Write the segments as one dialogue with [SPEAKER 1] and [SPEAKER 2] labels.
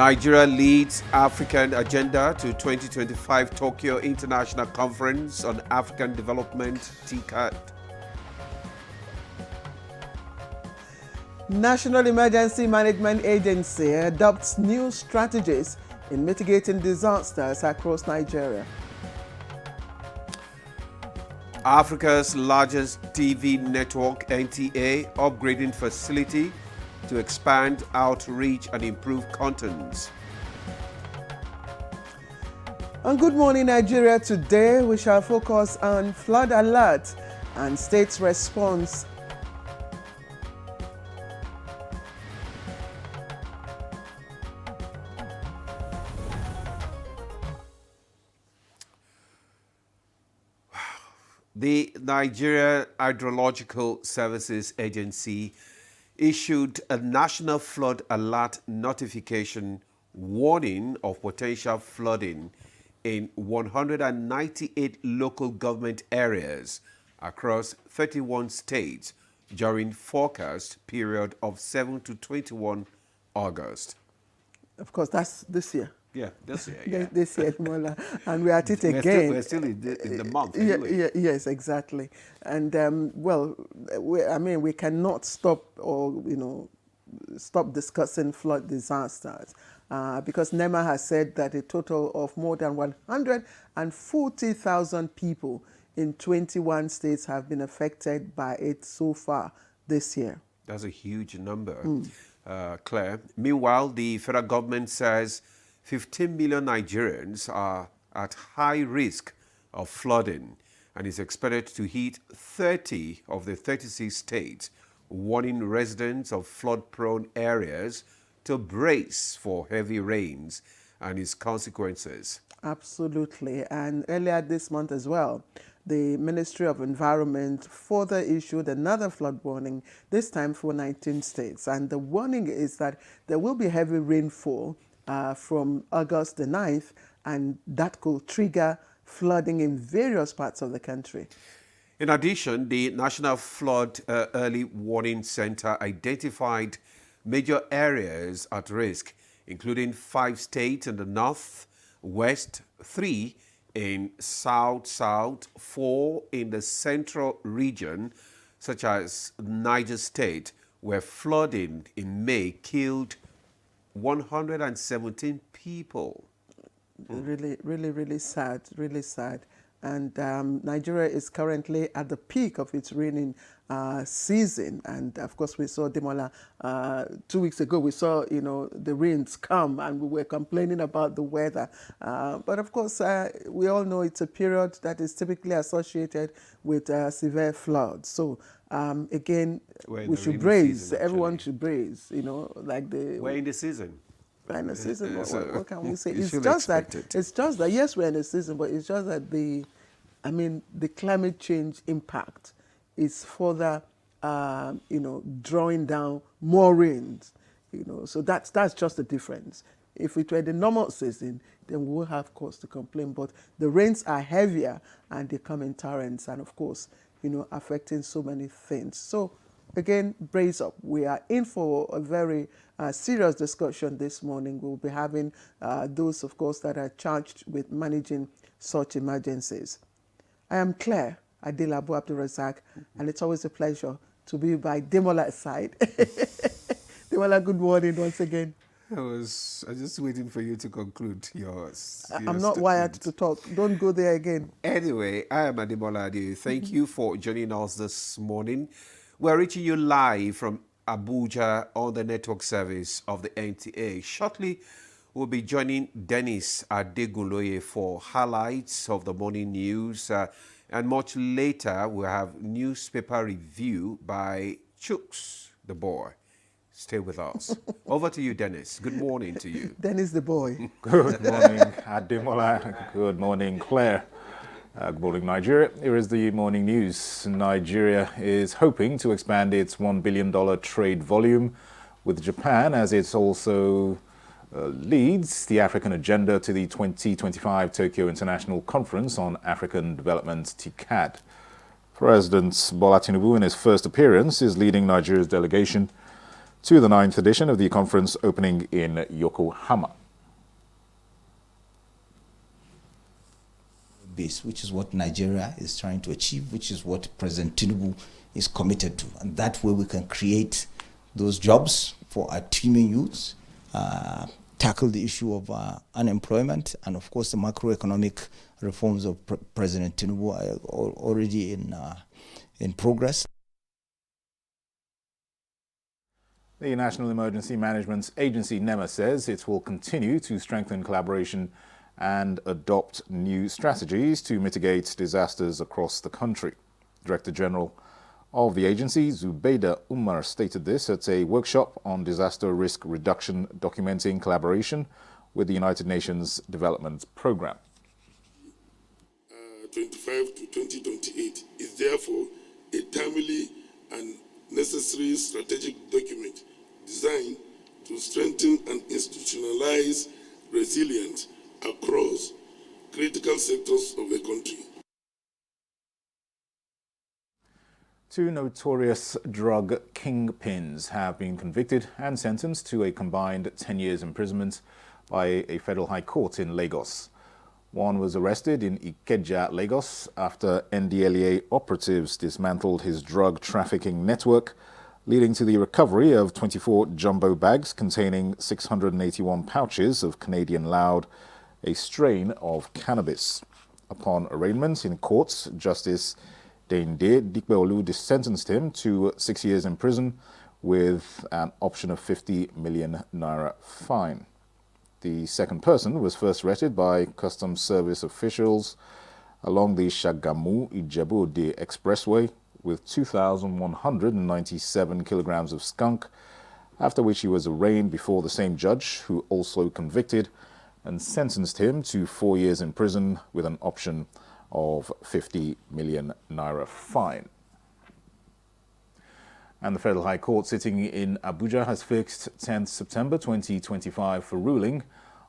[SPEAKER 1] Nigeria leads African agenda to 2025 Tokyo International Conference on African Development, TCAD.
[SPEAKER 2] National Emergency Management Agency adopts new strategies in mitigating disasters across Nigeria.
[SPEAKER 1] Africa's largest TV network, NTA, upgrading facility to expand outreach and improve contents.
[SPEAKER 2] On Good Morning Nigeria today, we shall focus on flood alert and state's response.
[SPEAKER 1] The Nigeria Hydrological Services Agency issued a national flood alert notification warning of potential flooding in 198 local government areas across 31 states during forecast period of 7 to 21 August.
[SPEAKER 2] Of course, that's this year.
[SPEAKER 1] Yeah, this year. Yeah.
[SPEAKER 2] This year, Mola. And we're at it again.
[SPEAKER 1] We're still in the month. Anyway.
[SPEAKER 2] Yes, exactly. And we cannot stop stop discussing flood disasters because NEMA has said that a total of more than 140,000 people in 21 states have been affected by it so far this year.
[SPEAKER 1] That's a huge number, Claire. Meanwhile, the federal government says 15 million Nigerians are at high risk of flooding and is expected to hit 30 of the 36 states, warning residents of flood-prone areas to brace for heavy rains and its consequences.
[SPEAKER 2] Absolutely. And earlier this month as well, the Ministry of Environment further issued another flood warning, this time for 19 states. And the warning is that there will be heavy rainfall from August the 9th, and that could trigger flooding in various parts of the country.
[SPEAKER 1] In addition, the National Flood Early Warning Center identified major areas at risk, including 5 states in the north, west, 3 in south, 4 in the central region, such as Niger State, where flooding in May killed 117 people.
[SPEAKER 2] Really sad, really sad. And Nigeria is currently at the peak of its raining season. And of course, we saw Demola 2 weeks ago. We saw, the rains come, and we were complaining about the weather. But of course, we all know it's a period that is typically associated with severe floods. So again, we should brace. Everyone should brace.
[SPEAKER 1] We're in the season.
[SPEAKER 2] We're in the season. What can we say?
[SPEAKER 1] It's just
[SPEAKER 2] that yes, we're in the season, but it's just that the climate change impact is further, drawing down more rains. So that's just the difference. If it were the normal season, then we would have cause to complain. But the rains are heavier and they come in torrents, and of course, affecting so many things. So again, brace up. We are in for a very serious discussion this morning. We'll be having those, of course, that are charged with managing such emergencies. I am Claire Adelabu Abdulrazak, and it's always a pleasure to be by Demola's side. Demola, good morning once again.
[SPEAKER 1] I was just waiting for you to conclude yours.
[SPEAKER 2] I'm not wired to talk. Don't go there again.
[SPEAKER 1] Anyway, I am Ademola Ade. Thank you for joining us this morning. We're reaching you live from Abuja on the network service of the NTA. Shortly, we'll be joining Dennis Adegunloye for highlights of the morning news. And much later, we'll have newspaper review by Chooks, the boy. Stay with us. Over to you, Dennis. Good morning to you.
[SPEAKER 2] Dennis, the boy.
[SPEAKER 3] Good morning, Ademola. Good morning, Claire. Good morning, Nigeria. Here is the morning news. Nigeria is hoping to expand its $1 billion trade volume with Japan as it also leads the African agenda to the 2025 Tokyo International Conference on African Development, TCAD. President Bola Tinubu, in his first appearance, is leading Nigeria's delegation to the 9th edition of the conference opening in Yokohama.
[SPEAKER 4] Base, which is what Nigeria is trying to achieve, which is what President Tinubu is committed to. And that way we can create those jobs for our teeming youths, tackle the issue of unemployment, and of course the macroeconomic reforms of President Tinubu are already in progress.
[SPEAKER 3] The National Emergency Management Agency, NEMA, says it will continue to strengthen collaboration and adopt new strategies to mitigate disasters across the country. Director General of the agency, Zubeida Umar, stated this at a workshop on disaster risk reduction documenting collaboration with the United Nations Development Programme.
[SPEAKER 5] 25 to 2028 is therefore a timely and necessary strategic document designed to strengthen and institutionalize resilience across critical sectors of the country.
[SPEAKER 3] Two notorious drug kingpins have been convicted and sentenced to a combined 10 years imprisonment by a federal high court in Lagos. One was arrested in Ikeja, Lagos, after NDLEA operatives dismantled his drug trafficking network, leading to the recovery of 24 jumbo bags containing 681 pouches of Canadian loud, a strain of cannabis. Upon arraignment in courts, Justice Deinde Dikbeolu sentenced him to 6 years in prison with an option of 50 million naira fine. The second person was first arrested by Customs Service officials along the Shagamu-Ijebu-Ode Expressway with 2,197 kilograms of skunk, after which he was arraigned before the same judge, who also convicted and sentenced him to 4 years in prison with an option of 50 million naira fine. And the Federal High Court sitting in Abuja has fixed 10th September 2025 for ruling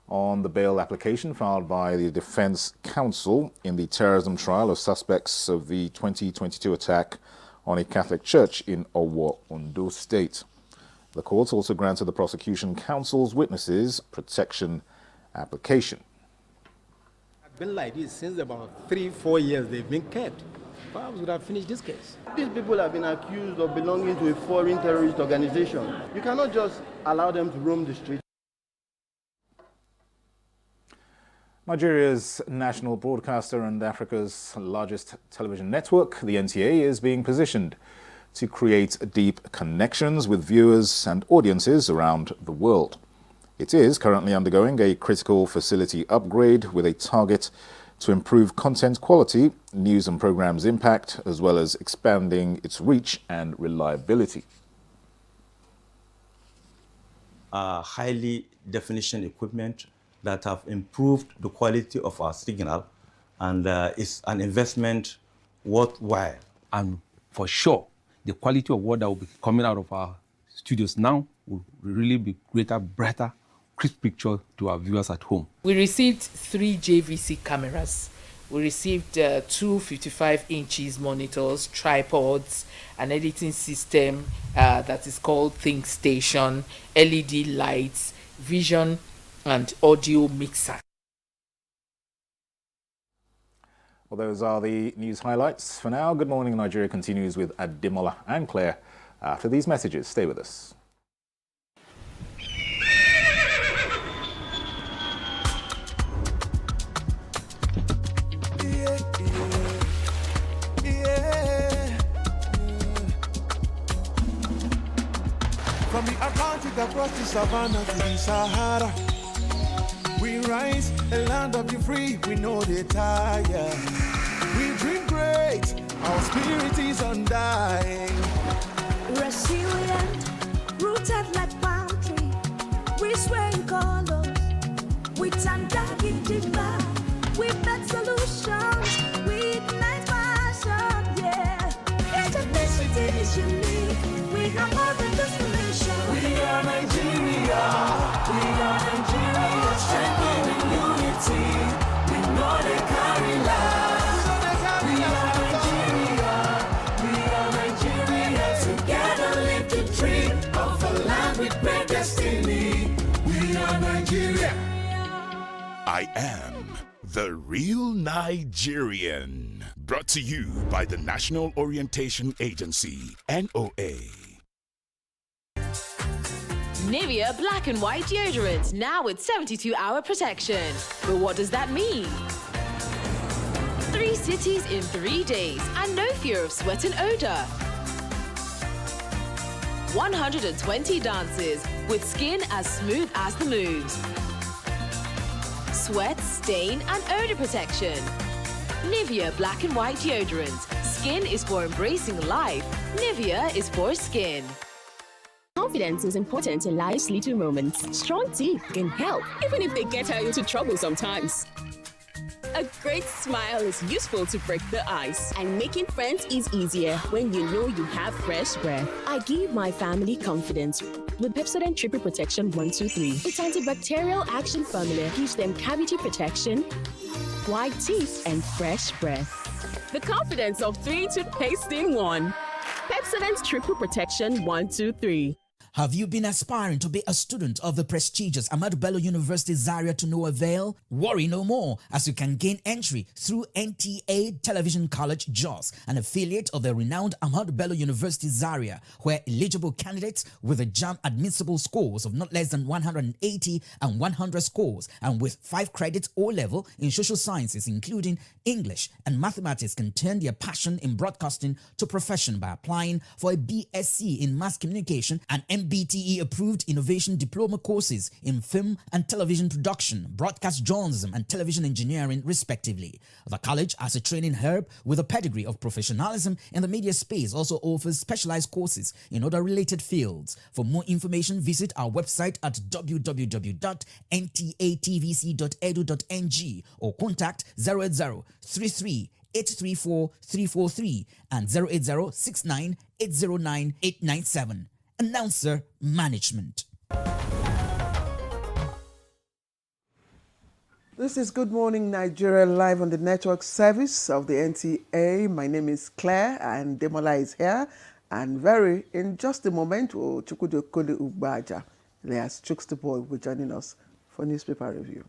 [SPEAKER 3] on the bail application filed by the Defense Counsel in the terrorism trial of suspects of the 2022 attack on a Catholic church in Owo, Ondo State. The court also granted the prosecution counsel's witnesses protection application.
[SPEAKER 6] It's been like this since about 3-4 years they've been kept. Perhaps we would have finished this case.
[SPEAKER 7] These people have been accused of belonging to a foreign terrorist organization. You cannot just allow them to roam the streets.
[SPEAKER 3] Nigeria's national broadcaster and Africa's largest television network, the NTA, is being positioned to create deep connections with viewers and audiences around the world. It is currently undergoing a critical facility upgrade with a target to improve content quality, news and programs impact, as well as expanding its reach and reliability.
[SPEAKER 8] Highly definition equipment that have improved the quality of our signal, and it's an investment worthwhile.
[SPEAKER 9] And for sure, the quality of what that will be coming out of our studios now will really be greater, brighter, crisp picture to our viewers at home.
[SPEAKER 10] We received 3 JVC cameras. We received 2 55 inches monitors, tripods, an editing system that is called Think Station, LED lights, vision and audio mixer.
[SPEAKER 3] Well, those are the news highlights for now. Good Morning Nigeria continues with Ademola and Claire. After these messages, stay with us.
[SPEAKER 11] From the Atlantic across the savannah to the Sahara, we rise, a land of the free, we know they tire. We dream great, our spirit is undying.
[SPEAKER 12] Resilient, rooted like palm tree, we sway in colors, with undying demand. We make solutions, we ignite passion, yeah. Each ethnicity is unique, we are more than just a nation.
[SPEAKER 11] We are Nigeria, strengthening unity. We know they carry lives. We are Nigeria, together live the dream of a land
[SPEAKER 13] I am the real Nigerian. Brought to you by the National Orientation Agency, NOA.
[SPEAKER 14] Nivea Black and White Deodorant, now with 72-hour protection. But what does that mean? 3 cities in 3 days and no fear of sweat and odor. 120 dances with skin as smooth as the moves. Sweat, stain and odor protection. Nivea Black and White Deodorant. Skin is for embracing life. Nivea is for skin.
[SPEAKER 15] Confidence is important in life's little moments. Strong teeth can help, even if they get her into trouble sometimes. A great smile is useful to break the ice, and making friends is easier when you know you have fresh breath. I give my family confidence with Pepsodent Triple Protection 123. Its antibacterial action formula gives them cavity protection, white teeth, and fresh breath. The confidence of 3 toothpaste in 1. Pepsodent Triple Protection 123.
[SPEAKER 16] Have you been aspiring to be a student of the prestigious Ahmadu Bello University Zaria to no avail? Worry no more, as you can gain entry through NTA Television College Jos, an affiliate of the renowned Ahmadu Bello University Zaria, where eligible candidates with a JAMB admissible scores of not less than 180 and 100 scores, and with 5 credits O-level in social sciences, including English and mathematics, can turn their passion in broadcasting to profession by applying for a BSc in Mass Communication and MBTE approved innovation diploma courses in film and television production, broadcast journalism and television engineering respectively. The college, as a training hub with a pedigree of professionalism in the media space, also offers specialized courses in other related fields. For more information, visit our website at www.ntatvc.edu.ng or contact 08033 834-343 and 08069-809-897. Announcer Management.
[SPEAKER 2] This is Good Morning Nigeria, live on the network service of the NTA. My name is Claire and Demola is here. And in just a moment, Chukwudo Kole Ugbaja, alias Chooks the Boy, will be joining us for newspaper review.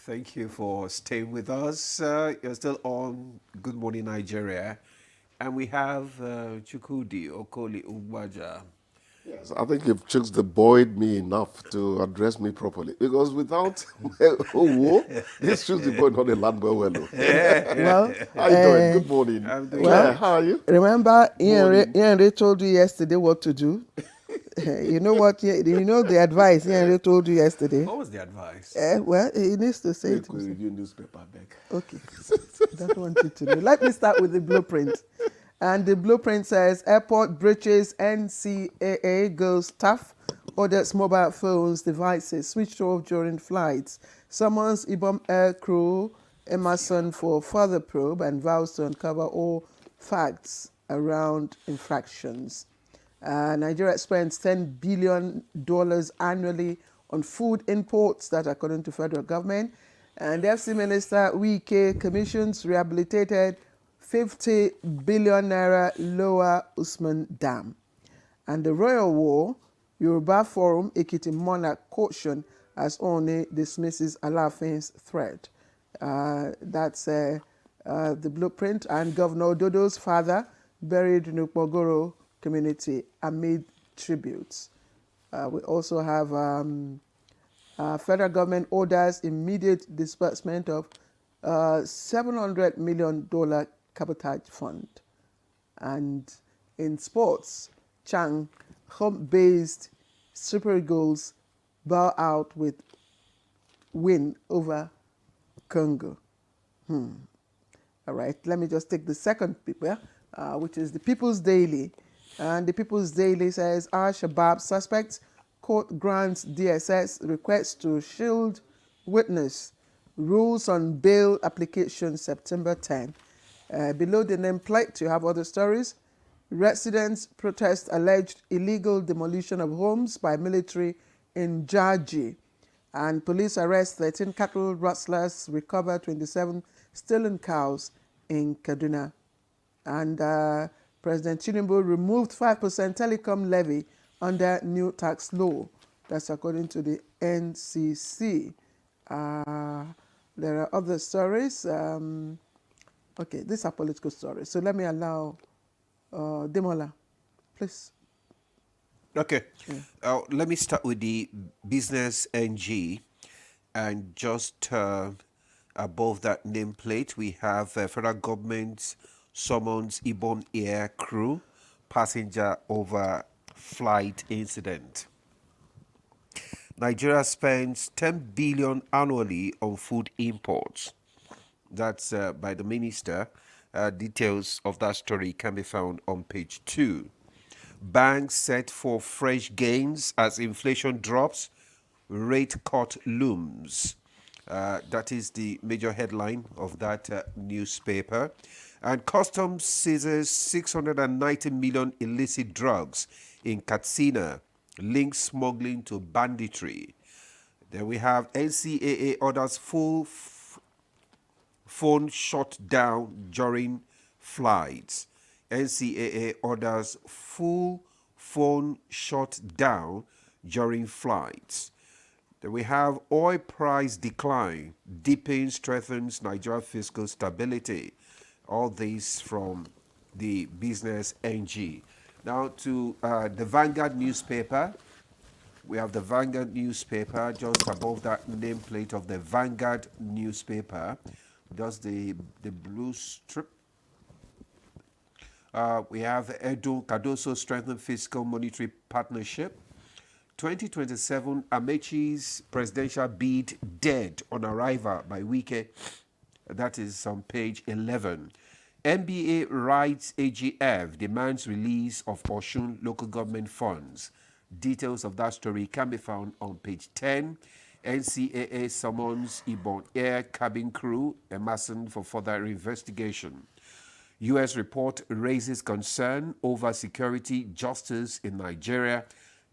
[SPEAKER 1] Thank you for staying with us. You're still on Good Morning Nigeria. And we have Chukwudi Okoli Ugbaja.
[SPEAKER 17] Yes, I think you've Chooks the Boyed me enough to address me properly. Because without this Chooks the Boy not a land boy well.
[SPEAKER 2] Well,
[SPEAKER 17] how you doing? Good morning.
[SPEAKER 1] I'm doing
[SPEAKER 2] well,
[SPEAKER 17] how are you?
[SPEAKER 2] Remember, Ian Ray told you yesterday what to do. You know what? You know the advice Ian Ray told you yesterday.
[SPEAKER 1] What was the advice?
[SPEAKER 2] Well, he needs to say it.
[SPEAKER 17] Review newspaper back.
[SPEAKER 2] Okay, don't want you to know. Let me start with the blueprint. And the blueprint says airport breaches, NCAA girls tough, orders mobile phones, devices switched off during flights, summons IBOM air crew Emerson for further probe and vows to uncover all facts around infractions. Nigeria spends $10 billion annually on food imports, that according to federal government. And the FC Minister Wike commissions rehabilitated 50 billion naira Lower Usman Dam. And the Royal War, Yoruba Forum, Ekiti Monarch caution as Oni dismisses Alafin's threat. That's the blueprint. And Governor Dodo's father buried in Ukpogoro community amid tributes. We also have federal government orders immediate disbursement of $700 million cabotage fund. And in sports, Chang, home-based Super Eagles bow out with win over Congo. All right, let me just take the second paper, which is the People's Daily. And the People's Daily says, Al-Shabaab suspects court grants DSS request to shield witness. Rules on bail application September 10. Below the nameplate, you have other stories. Residents protest alleged illegal demolition of homes by military in Jaji. And police arrest 13 cattle rustlers, recover 27 stolen cows in Kaduna. And President Tinubu removed 5% telecom levy under new tax law. That's according to the NCC. There are other stories. Okay, these are political stories. So let me allow Demola, please.
[SPEAKER 1] Okay. Let me start with the business NG. And just above that nameplate, we have federal government summons Ibom Air crew passenger over flight incident. Nigeria spends 10 billion annually on food imports. That's by the minister. Details of that story can be found on page 2. Banks set for fresh gains as inflation drops. Rate cut looms. That is the major headline of that newspaper. And customs seizes 690 million illicit drugs in Katsina, links smuggling to banditry. Then we have NCAA orders full phone shut down during flights. NCAA orders full phone shut down during flights. Then we have oil price decline, deepens, strengthens Nigeria fiscal stability. All this from the Business NG. Now to the Vanguard newspaper. We have the Vanguard newspaper just above that nameplate of the Vanguard newspaper. Does the blue strip. We have Edo Cardoso strengthen fiscal monetary partnership. 2027 Amechi's presidential bid dead on arrival by Wike. That is on page 11. NBA writes AGF demands release of Osun local government funds. Details of that story can be found on page 10. NCAA summons Ibom Air cabin crew Emerson for further investigation. U.S. report raises concern over security justice in Nigeria.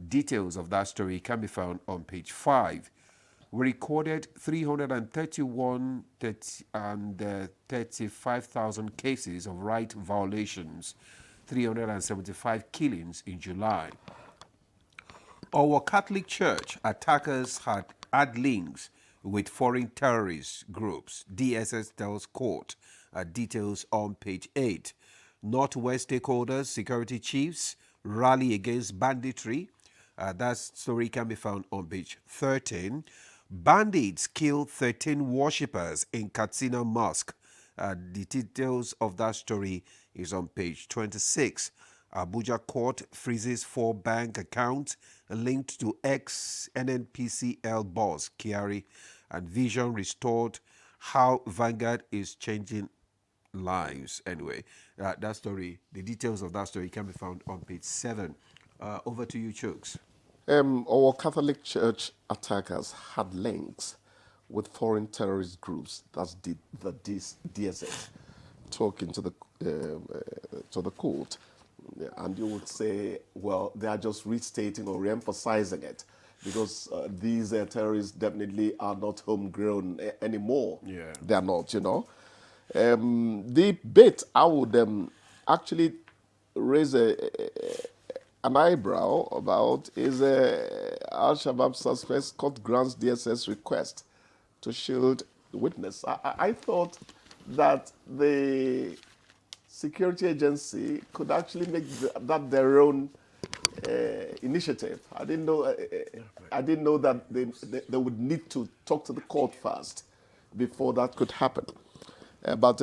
[SPEAKER 1] Details of that story can be found on page 5. We recorded 35,000 cases of right violations, 375 killings in July. Our Catholic Church attackers had links with foreign terrorist groups. DSS tells court. Details on page 8. Northwest stakeholders, security chiefs rally against banditry. That story can be found on page 13. Bandits killed 13 worshippers in Katsina Mosque. The details of that story is on page 26. Abuja court freezes 4 bank accounts linked to ex-NNPCL boss Kyari, and vision restored. How Vanguard is changing lives. Anyway, that story, the details of that story can be found on page 7. Over to you, Chooks.
[SPEAKER 17] Our Catholic Church attackers had links with foreign terrorist groups. That's the DSS talking to the court. And you would say, well, they are just restating or re-emphasizing it because these terrorists definitely are not homegrown anymore.
[SPEAKER 1] Yeah.
[SPEAKER 17] They are not, you know. The bit I would actually raise an eyebrow about is Al-Shabaab suspects court grants DSS request to shield witness. I thought that the security agency could actually make that their own initiative. I didn't know that they would need to talk to the court first before that could happen. But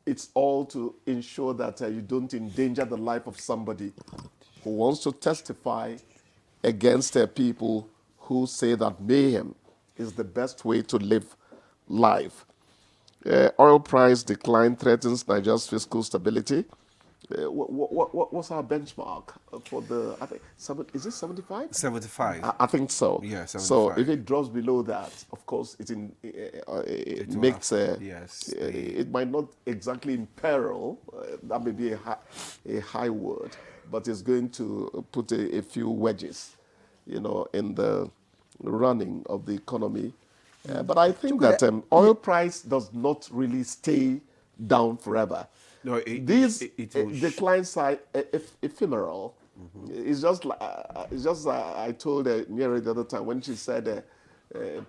[SPEAKER 17] it's all to ensure that you don't endanger the life of somebody who wants to testify against people who say that mayhem is the best way to live life. Oil price decline threatens Nigeria's fiscal stability. what's our benchmark for the? I think is it 75?
[SPEAKER 1] 75.
[SPEAKER 17] I think so.
[SPEAKER 1] Yeah, 75.
[SPEAKER 17] So if it drops below that, of course, it makes
[SPEAKER 1] yes.
[SPEAKER 17] it might not exactly imperil. That may be a high word, but it's going to put a few wedges, in the running of the economy. But I think that oil price does not really stay down forever.
[SPEAKER 1] No,
[SPEAKER 17] These
[SPEAKER 1] will
[SPEAKER 17] declines are ephemeral. It's just I told Mary the other time when she said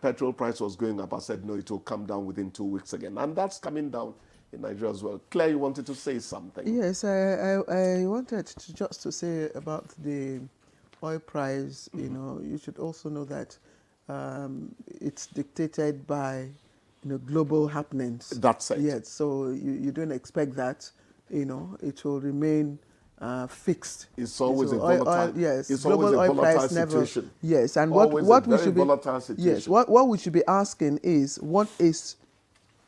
[SPEAKER 17] petrol price was going up. I said no, it will come down within 2 weeks again, and that's coming down in Nigeria as well. Claire, you wanted to say something?
[SPEAKER 2] Yes, I wanted to say about the oil price. You should also know that it's dictated by global happenings.
[SPEAKER 17] That's it.
[SPEAKER 2] Yes, so you don't expect that it will remain fixed.
[SPEAKER 17] It's always
[SPEAKER 2] so
[SPEAKER 17] a volatile.
[SPEAKER 2] Yes,
[SPEAKER 17] it's
[SPEAKER 2] global
[SPEAKER 17] always a
[SPEAKER 2] oil
[SPEAKER 17] volatile
[SPEAKER 2] price
[SPEAKER 17] situation.
[SPEAKER 2] Never. Yes, and
[SPEAKER 17] always
[SPEAKER 2] what
[SPEAKER 17] a
[SPEAKER 2] we
[SPEAKER 17] very
[SPEAKER 2] should be
[SPEAKER 17] volatile situation.
[SPEAKER 2] Yes, what we should be asking is what is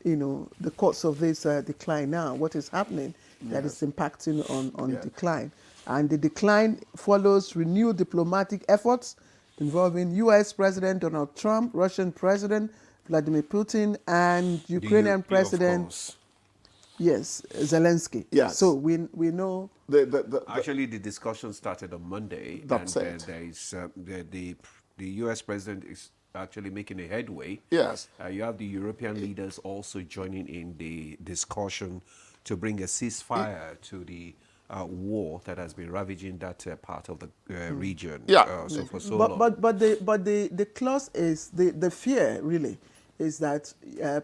[SPEAKER 2] the cause of this decline now? What is happening that is impacting on decline? And the decline follows renewed diplomatic efforts involving U.S. President Donald Trump, Russian President Vladimir Putin, and Ukrainian President, yes, Zelensky.
[SPEAKER 17] Yes.
[SPEAKER 2] So we know
[SPEAKER 1] actually the discussion started on Monday.
[SPEAKER 17] That's
[SPEAKER 1] and
[SPEAKER 17] it.
[SPEAKER 1] There is the U.S. President is actually making a headway.
[SPEAKER 17] Yes.
[SPEAKER 1] You have the European leaders also joining in the discussion to bring a ceasefire to the war that has been ravaging that part of the region.
[SPEAKER 17] Yeah.
[SPEAKER 1] For so long.
[SPEAKER 2] But the clause is the fear really is that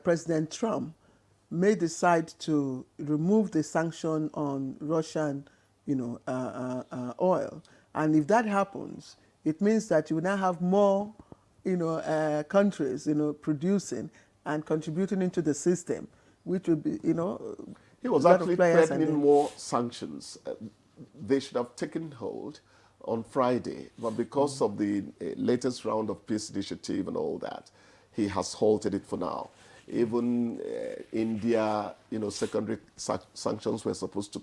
[SPEAKER 2] President Trump may decide to remove the sanction on Russian oil, and if that happens, it means that you will now have more countries producing and contributing into the system, which would be
[SPEAKER 17] He was actually threatening more sanctions. They should have taken hold on Friday, but because of the latest round of peace initiative and all that, he has halted it for now. Even India, secondary sanctions were supposed to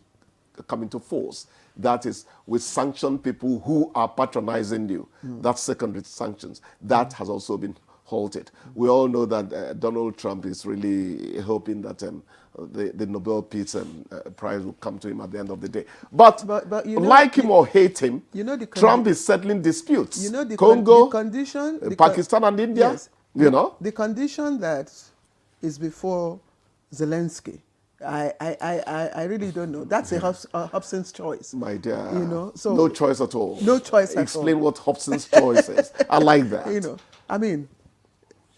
[SPEAKER 17] come into force. That is, with sanction people who are patronizing you. That's secondary sanctions. That has also been halted. We all know that Donald Trump is really hoping that the Nobel Peace Prize will come to him at the end of the day. But like him or hate him, Trump is settling disputes. Congo, Pakistan and India,
[SPEAKER 2] yes, the condition that is before Zelensky, I really don't know. That's a Hobson's choice.
[SPEAKER 17] My dear,
[SPEAKER 2] so
[SPEAKER 17] no choice at all.
[SPEAKER 2] No choice at all.
[SPEAKER 17] Explain what Hobson's choice is. I like that.
[SPEAKER 2] I mean,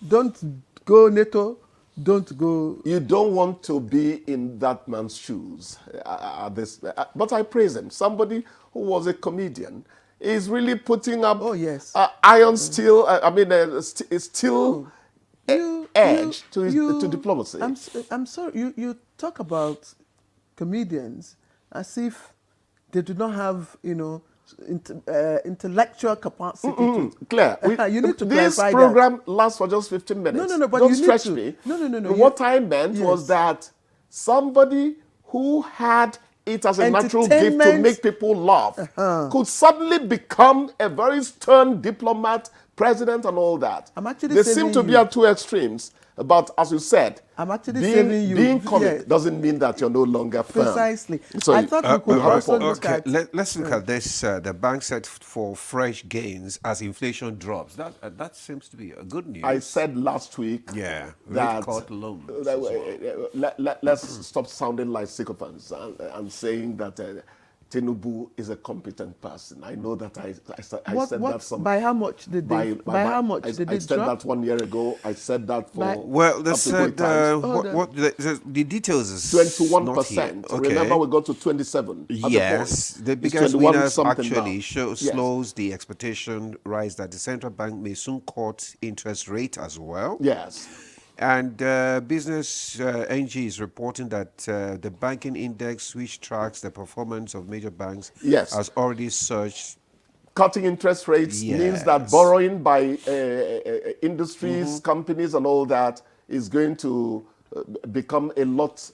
[SPEAKER 2] don't go NATO, don't go...
[SPEAKER 17] You don't want to be in that man's shoes. But I praise him. Somebody who was a comedian is really putting up iron steel, steel edge to diplomacy.
[SPEAKER 2] I'm sorry, you talk about comedians as if they do not have, intellectual capacity.
[SPEAKER 17] Claire,
[SPEAKER 2] you need to
[SPEAKER 17] this
[SPEAKER 2] clarify
[SPEAKER 17] program lasts for just 15 minutes.
[SPEAKER 2] No, but
[SPEAKER 17] don't
[SPEAKER 2] you
[SPEAKER 17] stretch
[SPEAKER 2] need to.
[SPEAKER 17] me.
[SPEAKER 2] No.
[SPEAKER 17] What I meant was that somebody who had it as a natural gift to make people laugh could suddenly become a very stern diplomat, president, and all that. They seem to be at two extremes. But as you said,
[SPEAKER 2] I'm actually saving you.
[SPEAKER 17] Being comic doesn't mean that you're no longer firm.
[SPEAKER 2] Precisely.
[SPEAKER 17] So
[SPEAKER 2] I thought we could also look at...
[SPEAKER 1] Let's look at this. The bank set for fresh gains as inflation drops. That seems to be a good news.
[SPEAKER 17] I said last week
[SPEAKER 1] that
[SPEAKER 17] let's stop sounding like sycophants and saying that Tinubu is a competent person. I know that I said that.
[SPEAKER 2] By how much did they? By how much did it drop?
[SPEAKER 17] I said that 1 year ago. I said that for
[SPEAKER 1] the details is
[SPEAKER 17] 21%.
[SPEAKER 1] Okay.
[SPEAKER 17] Remember, we got to 27.
[SPEAKER 1] Yes, the biggest winners actually slows the expectation rise that the central bank may soon cut interest rate as well.
[SPEAKER 17] Yes.
[SPEAKER 1] And Business NG is reporting that the banking index, which tracks the performance of major banks, has already surged.
[SPEAKER 17] Cutting interest rates means that borrowing by industries, companies, and all that is going to become a lot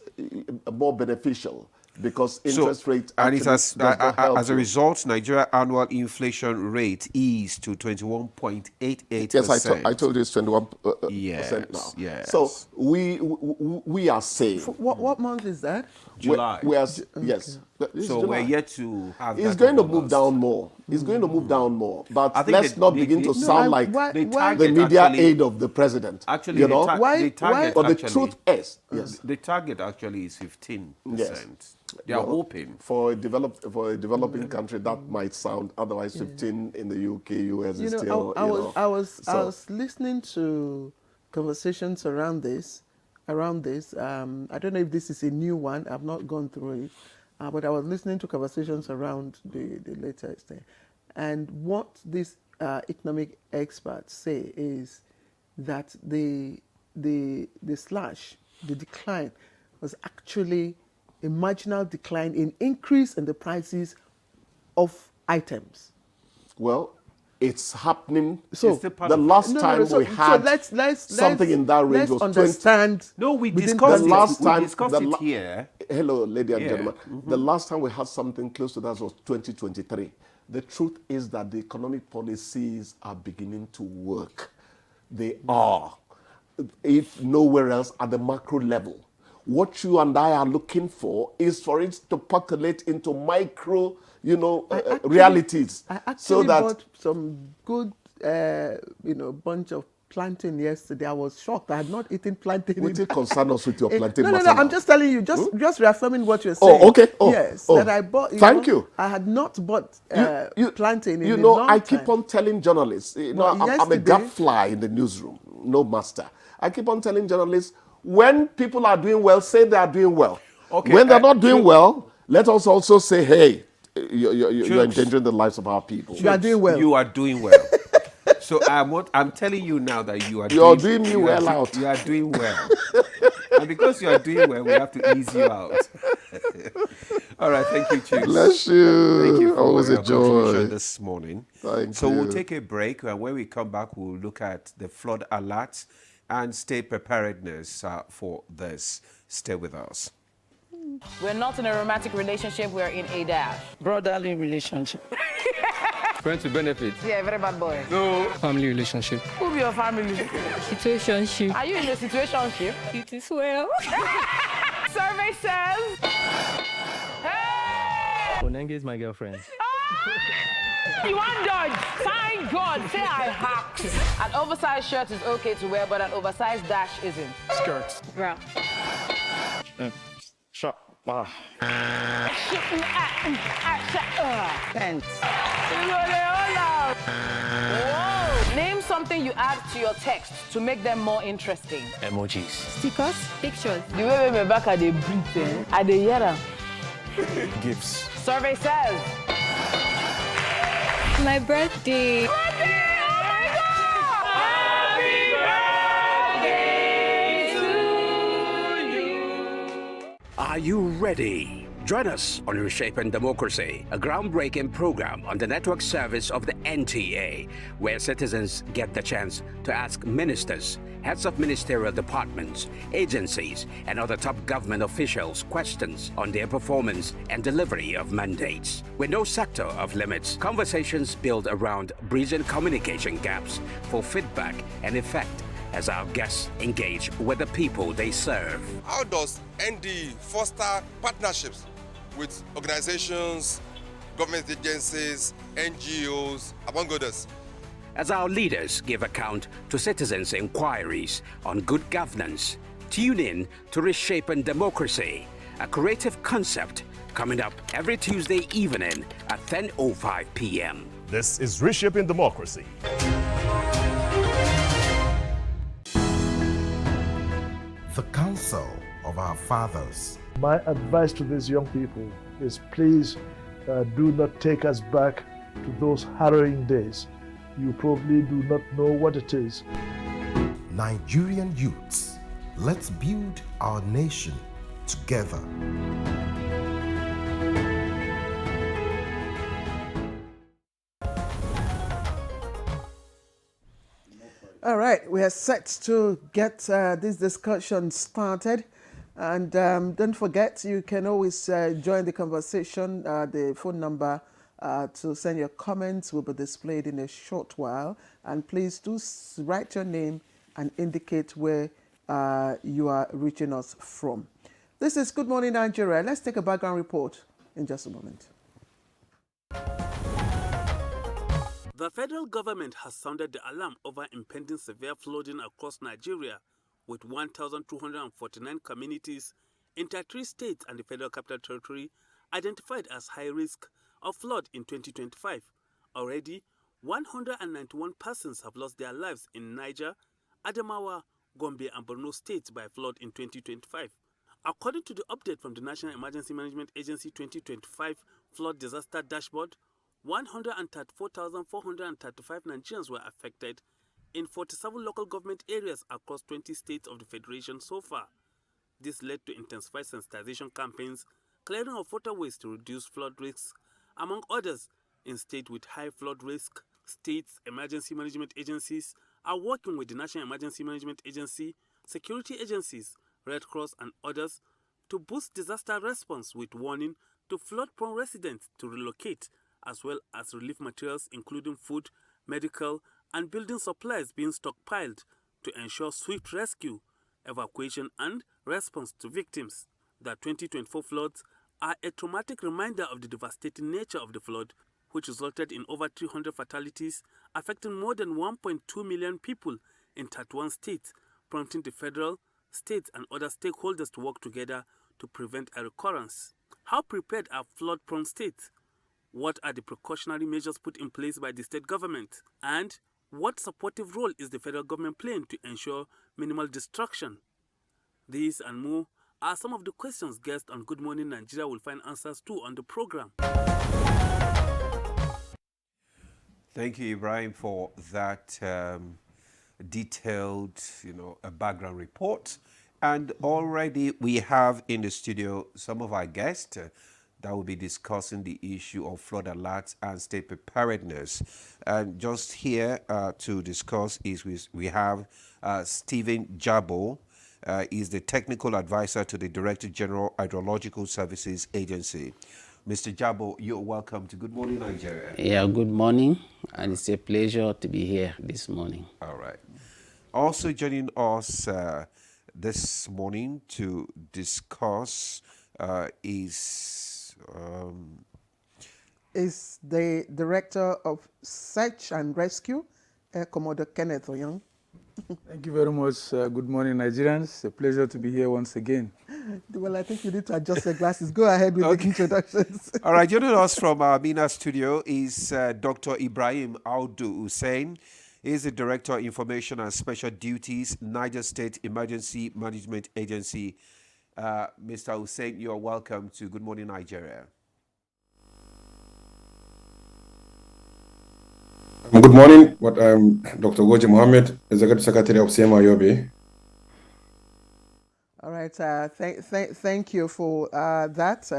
[SPEAKER 17] more beneficial because interest rate
[SPEAKER 1] and it
[SPEAKER 17] actually
[SPEAKER 1] has,
[SPEAKER 17] does not help
[SPEAKER 1] as a
[SPEAKER 17] you.
[SPEAKER 1] result, Nigeria annual inflation rate eased to 21.88%.
[SPEAKER 17] Yes, I told you it's 21%
[SPEAKER 1] Yes,
[SPEAKER 17] now.
[SPEAKER 1] yes.
[SPEAKER 17] So we are safe.
[SPEAKER 2] What month is that?
[SPEAKER 1] July.
[SPEAKER 17] Yes. This
[SPEAKER 1] So
[SPEAKER 17] is
[SPEAKER 1] we're
[SPEAKER 17] July.
[SPEAKER 1] yet to have
[SPEAKER 17] It's
[SPEAKER 1] that
[SPEAKER 17] going to
[SPEAKER 1] over
[SPEAKER 17] move
[SPEAKER 1] us.
[SPEAKER 17] down more. It's going to move down more. But
[SPEAKER 1] I think
[SPEAKER 17] let's not begin to sound like the media aid of the president.
[SPEAKER 1] Actually,
[SPEAKER 17] you know?
[SPEAKER 1] the target
[SPEAKER 17] But the
[SPEAKER 1] actually,
[SPEAKER 17] truth is, yes.
[SPEAKER 1] The target actually is 15%.
[SPEAKER 17] Yes.
[SPEAKER 1] They are
[SPEAKER 17] Well,
[SPEAKER 1] hoping.
[SPEAKER 17] For a developing country, that might sound otherwise 15 in the UK, US is still,
[SPEAKER 2] I was listening to conversations around this. I don't know if this is a new one. I've not gone through it, but I was listening to conversations around the latest thing, and what these economic experts say is that the decline was actually a marginal decline in increase in the prices of items.
[SPEAKER 17] Well, it's happening.
[SPEAKER 2] So
[SPEAKER 17] the last time we had something in that range was
[SPEAKER 2] understand.
[SPEAKER 1] No, we
[SPEAKER 17] discussed
[SPEAKER 1] it here.
[SPEAKER 17] Hello, ladies and
[SPEAKER 1] Yeah.
[SPEAKER 17] gentlemen. The last time we had something close to that was 2023. The truth is that the economic policies are beginning to work. They are, if nowhere else, at the macro level. What you and I are looking for is for it to percolate into micro, realities.
[SPEAKER 2] I actually bought some good, bunch of plantain yesterday. I was shocked. I had not eaten plantain.
[SPEAKER 17] Would it concern us with your plantain?
[SPEAKER 2] No. I'm just telling you, just reaffirming what you're saying.
[SPEAKER 17] Oh, okay. Oh,
[SPEAKER 2] yes,
[SPEAKER 17] oh.
[SPEAKER 2] that I bought.
[SPEAKER 17] Thank you.
[SPEAKER 2] I had not bought plantain in a
[SPEAKER 17] You
[SPEAKER 2] long
[SPEAKER 17] I
[SPEAKER 2] time.
[SPEAKER 17] keep on telling journalists, I'm a gadfly in the newsroom, no master. I keep on telling journalists, when people are doing well, say they are doing well.
[SPEAKER 1] Okay,
[SPEAKER 17] when they're not doing well, let us also say, hey, you're endangering the lives of our people.
[SPEAKER 2] You are doing well.
[SPEAKER 1] You are doing well. So I'm telling you now that you are
[SPEAKER 17] doing me well out.
[SPEAKER 1] You are doing well. And because you are doing well, we have to ease you out. All right, thank you, Chief.
[SPEAKER 17] Bless you.
[SPEAKER 1] Thank you for
[SPEAKER 17] Always
[SPEAKER 1] your
[SPEAKER 17] a joy.
[SPEAKER 1] contribution this morning.
[SPEAKER 17] Thank
[SPEAKER 1] so
[SPEAKER 17] you.
[SPEAKER 1] we'll take a break, and when we come back, we'll look at the flood alerts and state preparedness for this. Stay with us.
[SPEAKER 18] We're not in a romantic relationship, we're in a dash.
[SPEAKER 19] Brotherly relationship. Friends with benefits.
[SPEAKER 18] Yeah, very bad boy.
[SPEAKER 19] No. Family relationship.
[SPEAKER 18] Who be your family?
[SPEAKER 19] Situationship.
[SPEAKER 18] Are you in a situationship?
[SPEAKER 19] It is well.
[SPEAKER 18] Survey says... Hey!
[SPEAKER 19] Onenge is my girlfriend.
[SPEAKER 18] You want dodge? Thank God. Say I hacked. An oversized shirt is okay to wear, but an oversized dash isn't.
[SPEAKER 19] Skirts.
[SPEAKER 18] Bro.
[SPEAKER 19] Shop.
[SPEAKER 18] Pants. Whoa. Name something you add to your text to make them more interesting.
[SPEAKER 19] Emojis.
[SPEAKER 20] Stickers, pictures.
[SPEAKER 18] The way my back at the breathe, at the yara.
[SPEAKER 19] Gifts.
[SPEAKER 18] Survey says.
[SPEAKER 20] My birthday.
[SPEAKER 21] Are you ready? Join us on Reshaping Democracy, a groundbreaking program on the network service of the NTA, where citizens get the chance to ask ministers, heads of ministerial departments, agencies, and other top government officials questions on their performance and delivery of mandates. With no sector of limits, conversations build around bridging communication gaps for feedback and effect as our guests engage with the people they serve.
[SPEAKER 22] How does ND foster partnerships with organizations, government agencies, NGOs, among others?
[SPEAKER 21] As our leaders give account to citizens' inquiries on good governance, tune in to Reshaping Democracy, a creative concept coming up every Tuesday evening at 10:05 p.m.
[SPEAKER 23] This is Reshaping Democracy.
[SPEAKER 24] The counsel of our fathers.
[SPEAKER 25] My advice to these young people is please do not take us back to those harrowing days. You probably do not know what it is.
[SPEAKER 24] Nigerian youths, let's build our nation together.
[SPEAKER 2] All right, we are set to get this discussion started. And don't forget, you can always join the conversation. The phone number to send your comments will be displayed in a short while. And please do write your name and indicate where you are reaching us from. This is Good Morning Nigeria. Let's take a background report in just a moment.
[SPEAKER 4] The federal government has sounded the alarm over impending severe flooding across Nigeria, with 1,249 communities in 33 states and the Federal Capital Territory identified as high risk of flood in 2025. Already, 191 persons have lost their lives in Niger, Adamawa, Gombe and Borno states by flood in 2025. According to the update from the National Emergency Management Agency 2025 Flood Disaster Dashboard, 134,435 Nigerians were affected in 47 local government areas across 20 states of the Federation so far. This led to intensified sensitization campaigns, clearing of waterways to reduce flood risks, among others. In states with high flood risk, states' emergency management agencies are working with the National Emergency Management Agency, security agencies, Red Cross and others to boost disaster response with warning to flood-prone residents to relocate, as well as relief materials including food, medical and building supplies being stockpiled to ensure swift rescue, evacuation and response to victims. The 2024 floods are a traumatic reminder of the devastating nature of the flood, which resulted in over 300 fatalities, affecting more than 1.2 million people in 31 states, prompting the federal, states and other stakeholders to work together to prevent a recurrence. How prepared are flood-prone states? What are the precautionary measures put in place by the state government? And what supportive role is the federal government playing to ensure minimal destruction? These and more are some of the questions guests on Good Morning Nigeria will find answers to on the program.
[SPEAKER 1] Thank you, Ibrahim, for that detailed, a background report. And already we have in the studio some of our guests that will be discussing the issue of flood alerts and state preparedness. And just here to discuss is we have Stephen Jabo. Is the technical advisor to the Director General Hydrological Services Agency. Mr. Jabo, you're welcome to Good Morning Nigeria.
[SPEAKER 5] Yeah, good morning, and it's a pleasure to be here this morning.
[SPEAKER 1] All right. Also joining us this morning to discuss is
[SPEAKER 2] the Director of Search and Rescue, Commodore Kenneth Oyang.
[SPEAKER 6] Thank you very much. Good morning, Nigerians. It's a pleasure to be here once again.
[SPEAKER 2] Well, I think you need to adjust your glasses. Go ahead with the introductions.
[SPEAKER 1] All right, joining us from our Mina studio is Dr. Ibrahim Audu Hussein. He's the Director of Information and Special Duties, Niger State Emergency Management Agency. Mr. Hussein, you're welcome to Good Morning Nigeria.
[SPEAKER 7] Good morning. I'm Dr. Goji Mohammed, Executive Secretary of CMA Yobe.
[SPEAKER 2] All right. Thank you for that.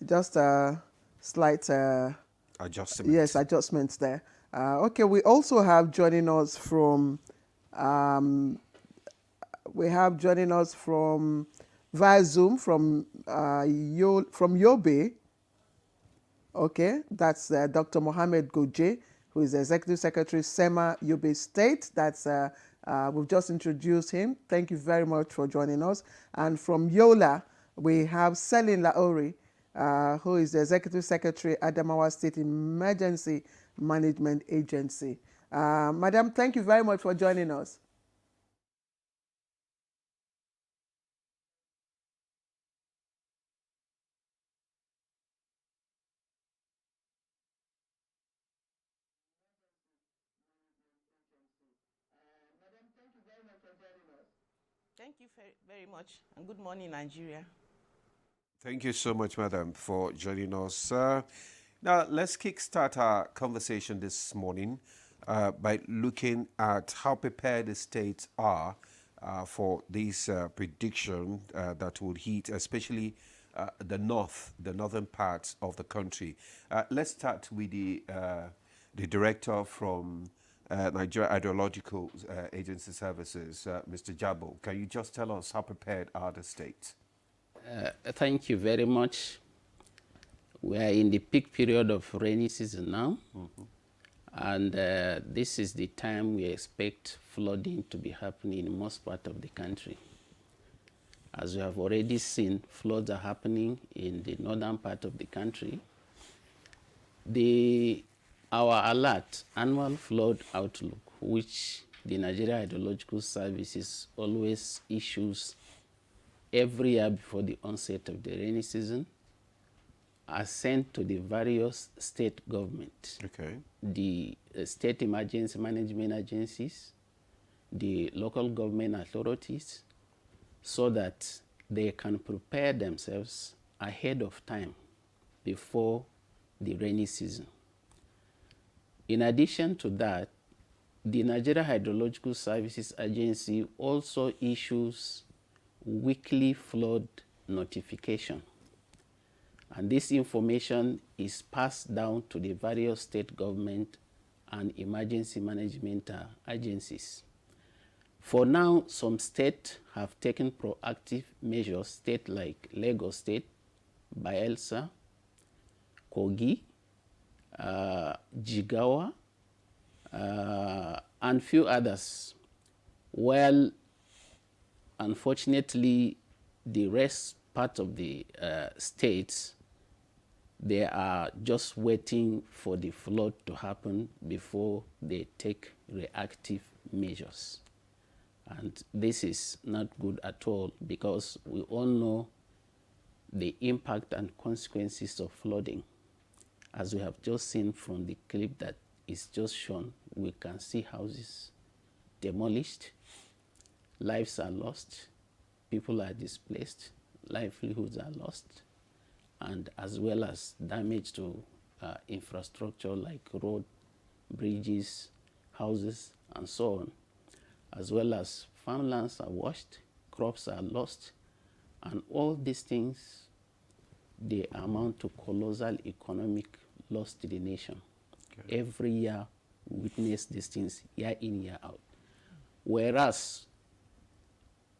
[SPEAKER 2] Just a slight
[SPEAKER 1] adjustment.
[SPEAKER 2] Yes, adjustments there. Okay. We also have joining us from via Zoom from Yobe. Okay, that's Dr. Mohammed Goje, who is the Executive Secretary, SEMA Yobe State. That's we've just introduced him. Thank you very much for joining us. And from Yola, we have Selin Laori, who is the Executive Secretary, Adamawa State Emergency Management Agency. Madam, thank you very much for joining us.
[SPEAKER 8] Thank you very much, and good morning, Nigeria.
[SPEAKER 1] Thank you so much, Madam, for joining us. Now, let's kickstart our conversation this morning by looking at how prepared the states are for this prediction that will hit, especially the northern parts of the country. Let's start with the director from Nigeria Hydrological Agency Services, Mr. Jabo. Can you just tell us how prepared are the states?
[SPEAKER 5] Thank you very much. We are in the peak period of rainy season now. And this is the time we expect flooding to be happening in most part of the country. As we have already seen, floods are happening in the northern part of the country. Our alert, annual flood outlook, which the Nigeria Hydrological Services always issues every year before the onset of the rainy season, are sent to the various state governments, the state emergency management agencies, the local government authorities, so that they can prepare themselves ahead of time before the rainy season. In addition to that, the Nigeria Hydrological Services Agency also issues weekly flood notification. And this information is passed down to the various state government and emergency management agencies. For now, some states have taken proactive measures, states like Lagos State, Bayelsa, Kogi, Jigawa, and few others. Well, unfortunately, the rest part of the states, they are just waiting for the flood to happen before they take reactive measures. And this is not good at all, because we all know the impact and consequences of flooding. As we have just seen from the clip that is just shown, we can see houses demolished, lives are lost, people are displaced, livelihoods are lost, and as well as damage to infrastructure like road, bridges, houses, and so on, as well as farmlands are washed, crops are lost, and all these things, they amount to colossal economic loss to the nation. Every year, we witness these things year in, year out. Whereas,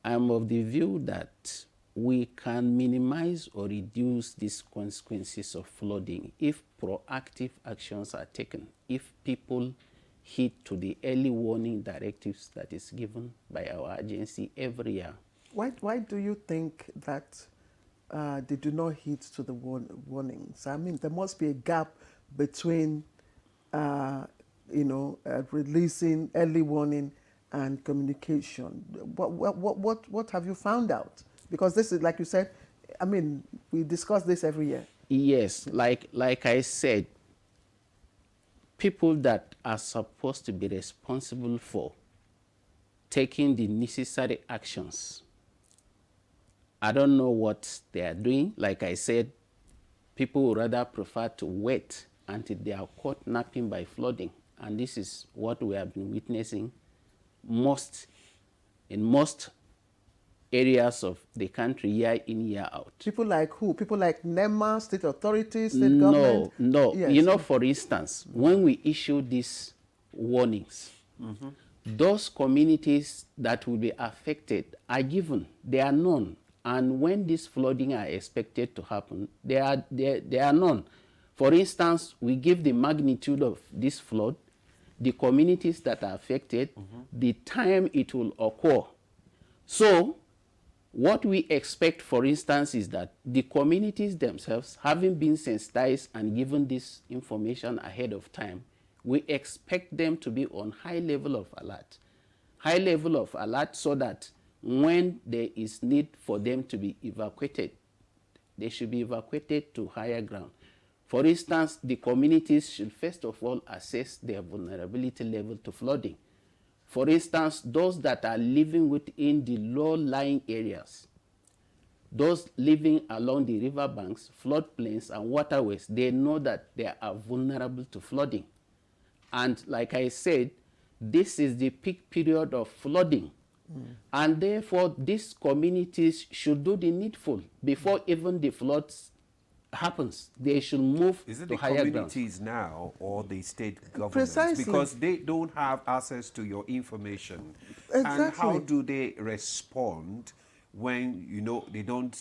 [SPEAKER 5] I'm of the view that we can minimize or reduce these consequences of flooding if proactive actions are taken, if people heed to the early warning directives that is given by our agency every year.
[SPEAKER 2] Why do you think that they do not heed to the warnings? I mean, there must be a gap between, releasing early warning and communication. What have you found out? Because this is, like you said, I mean, we discuss this every year.
[SPEAKER 5] Yes, like I said, people that are supposed to be responsible for taking the necessary actions, I don't know what they are doing. Like I said, people would rather prefer to wait until they are caught napping by flooding. And this is what we have been witnessing in most areas of the country, year in, year out.
[SPEAKER 2] People like who? People like NEMA, state authorities, state government?
[SPEAKER 5] No.
[SPEAKER 2] Yes.
[SPEAKER 5] You know, for instance, when we issue these warnings, those communities that will be affected are given, they are known. And when this flooding are expected to happen, they are known. For instance, we give the magnitude of this flood, the communities that are affected, the time it will occur. So, what we expect, for instance, is that the communities themselves, having been sensitized and given this information ahead of time, we expect them to be on high level of alert. High level of alert so that when there is need for them to be evacuated, they should be evacuated to higher ground. For instance, the communities should first of all assess their vulnerability level to flooding. For instance, those that are living within the low-lying areas, those living along the riverbanks, floodplains, and waterways, they know that they are vulnerable to flooding. And like I said, this is the peak period of flooding. And therefore, these communities should do the needful before even the floods happens, they should move
[SPEAKER 1] Is it
[SPEAKER 5] to
[SPEAKER 1] the
[SPEAKER 5] higher grounds.
[SPEAKER 1] communities now or the state governments?
[SPEAKER 2] Precisely.
[SPEAKER 1] Because they don't have access to your information.
[SPEAKER 2] Exactly.
[SPEAKER 1] And how do they respond when, they don't,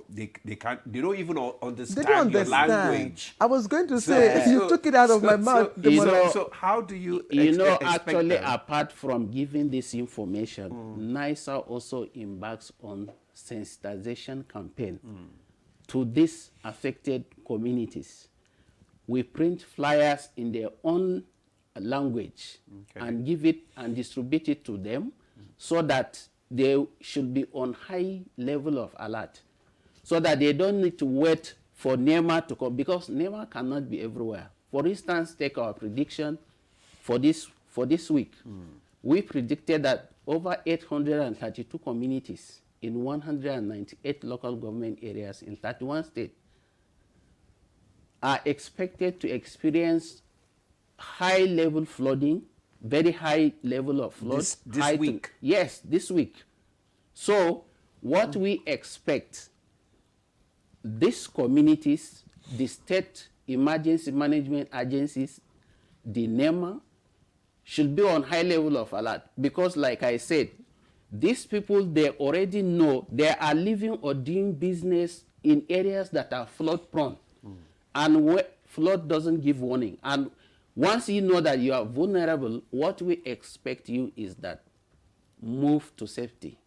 [SPEAKER 1] they don't even understand,
[SPEAKER 2] They don't
[SPEAKER 1] your
[SPEAKER 2] understand.
[SPEAKER 1] language?
[SPEAKER 2] I was going to say, you took it out of my mouth.
[SPEAKER 1] So how do you expect
[SPEAKER 5] actually,
[SPEAKER 1] them?
[SPEAKER 5] apart from giving this information, NISA also embarks on sensitization campaign to these affected communities. We print flyers in their own language and give it and distribute it to them so that they should be on high level of alert, so that they don't need to wait for NEMA to come, because NEMA cannot be everywhere. For instance, take our prediction for this week. We predicted that over 832 communities in 198 local government areas in 31 states are expected to experience high level flooding, very high level of flood.
[SPEAKER 1] This week?
[SPEAKER 5] Yes, this week. So what we expect, these communities, the state emergency management agencies, the NEMA, should be on high level of alert, because like I said, these people, they already know they are living or doing business in areas that are flood prone. And where flood doesn't give warning. And once you know that you are vulnerable, what we expect you is that move to safety.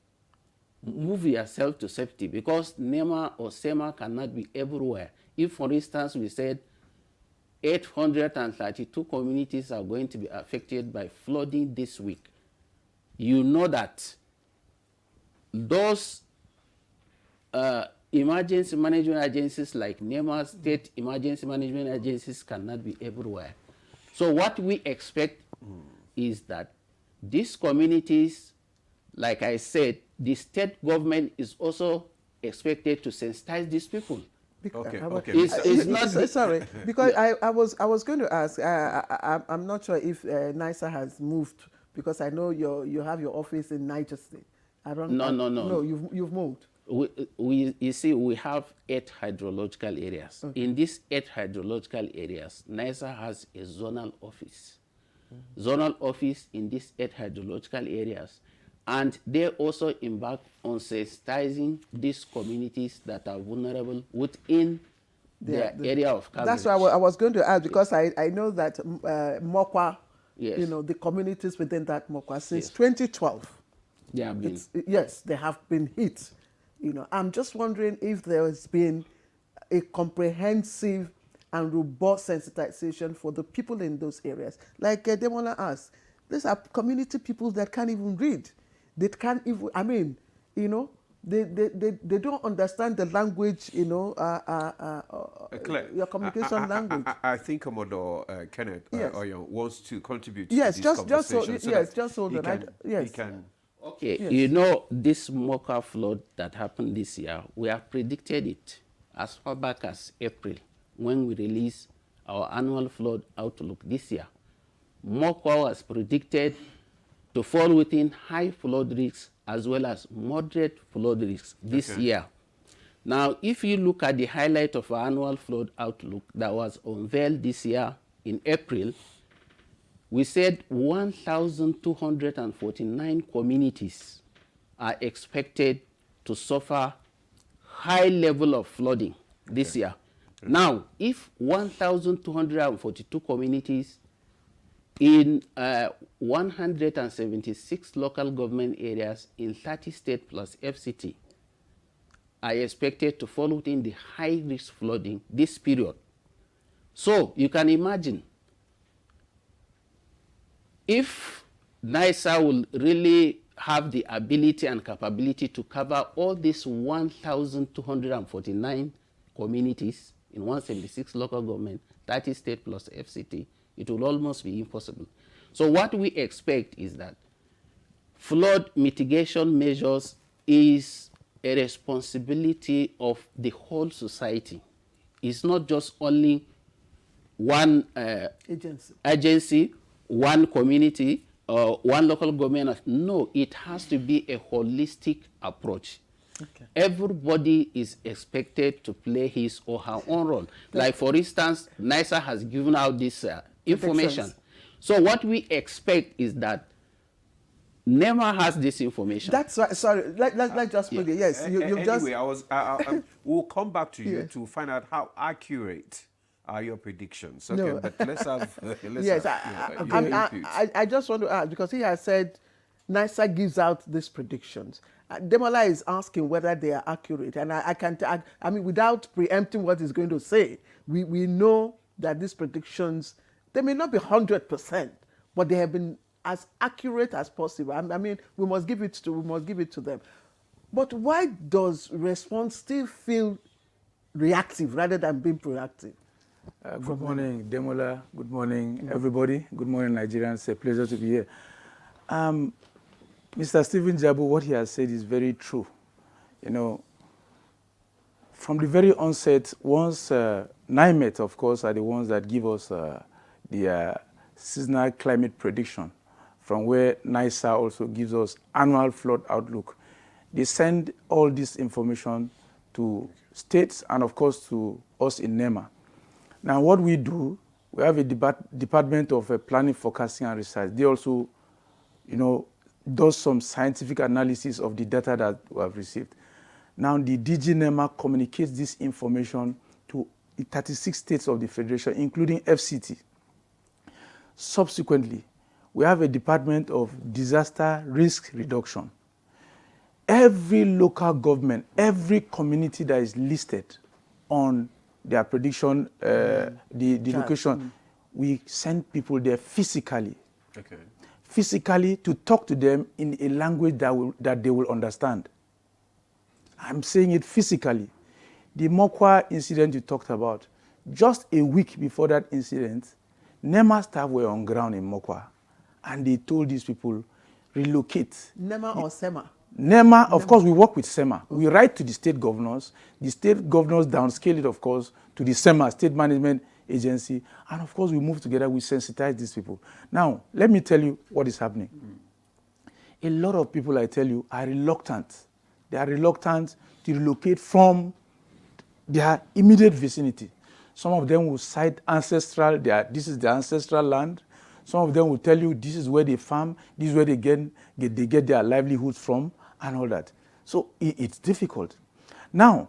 [SPEAKER 5] Move yourself to safety, because NEMA or SEMA cannot be everywhere. If, for instance, we said 832 communities are going to be affected by flooding this week, you know that those emergency management agencies like NEMA, state emergency management agencies, cannot be everywhere. So what we expect is that these communities, like I said, the state government is also expected to sensitize these people.
[SPEAKER 2] It's not sorry, because I was going to ask. I'm not sure if NISA has moved, because I know you have your office in Niger State. No. No, you've moved.
[SPEAKER 5] You see, we have 8 hydrological areas.
[SPEAKER 2] Okay.
[SPEAKER 5] In these 8 hydrological areas, NISA has a zonal office. Zonal office in these 8 hydrological areas. And they also embark on sensitizing these communities that are vulnerable within their area of coverage.
[SPEAKER 2] That's why I was going to ask, because I know that Mokwa,
[SPEAKER 5] yes,
[SPEAKER 2] the communities within that Mokwa, since 2012,
[SPEAKER 5] they have been.
[SPEAKER 2] Yes, they have been hit. I'm just wondering if there has been a comprehensive and robust sensitization for the people in those areas. Like Demola asked, these are community people that can't even read. They can't even, they don't understand the language, your communication language.
[SPEAKER 1] I think Commodore Kenneth Oyon wants to contribute to this
[SPEAKER 2] conversation. Just hold on.
[SPEAKER 5] Okay,
[SPEAKER 2] yes.
[SPEAKER 5] This Mocha flood that happened this year, we have predicted it as far back as April, when we released our annual flood outlook this year. Mocha was predicted to fall within high flood risks as well as moderate flood risks this year. Now, if you look at the highlight of our annual flood outlook that was unveiled this year in April, we said 1,249 communities are expected to suffer high level of flooding this year. Now, if 1,242 communities in 176 local government areas in 30 states plus FCT are expected to fall within the high risk flooding this period. So you can imagine, if NISA will really have the ability and capability to cover all these 1,249 communities in 176 local government, 30 state plus FCT, it will almost be impossible. So what we expect is that flood mitigation measures is a responsibility of the whole society. It's not just only one agency, one community, or one local government. No, it has to be a holistic approach. Everybody is expected to play his or her own role. Like, for instance, NISA has given out this information. So what we expect is that NEMA has this information.
[SPEAKER 2] That's right. Sorry, let's just put it. Yes,
[SPEAKER 1] Anyway,
[SPEAKER 2] just...
[SPEAKER 1] we'll come back to you to find out how accurate are your predictions. Okay,
[SPEAKER 2] No.
[SPEAKER 1] but let's have
[SPEAKER 2] Yes,
[SPEAKER 1] your input.
[SPEAKER 2] I just want to add, because he has said NISA gives out these predictions. Demola is asking whether they are accurate, and I mean, without preempting what he's going to say, we know that these predictions, they may not be 100%, but they have been as accurate as possible. I mean, we must give it to them. But why does response still feel reactive rather than being proactive?
[SPEAKER 6] Good morning, Demola. Good morning, everybody. Good morning, Nigerians. It's a pleasure to be here. Mr. Stephen Jabu, what he has said is very true. You know, from the very onset, once NIMET, of course, are the ones that give us the seasonal climate prediction, from where NISA also gives us annual flood outlook. They send all this information to states and, of course, to us in NEMA. Now, what we do, we have a department of planning, forecasting, and research. They also, you know, does some scientific analysis of the data that we have received. Now, the DG NEMA communicates this information to 36 states of the Federation, including FCT. Subsequently, we have a department of disaster risk reduction. Every local government, every community that is listed on their prediction, the location, we send people there physically.
[SPEAKER 1] Okay.
[SPEAKER 6] Physically to talk to them in a language that they will understand. I'm saying it physically. The Mokwa incident you talked about, just a week before that incident, NEMA staff were on ground in Mokwa, and they told these people, relocate.
[SPEAKER 2] NEMA or SEMA?
[SPEAKER 6] NEMA, of course, we work with SEMA. We write to the state governors. The state governors downscale it, of course, to the SEMA, State Management Agency. And, of course, we move together. We sensitize these people. Now, let me tell you what is happening. A lot of people, I tell you, are reluctant. They are reluctant to relocate from their immediate vicinity. Some of them will cite ancestral, this is their ancestral land. Some of them will tell you this is where they farm, this is where they get their livelihoods from, and all that. So it's difficult. Now,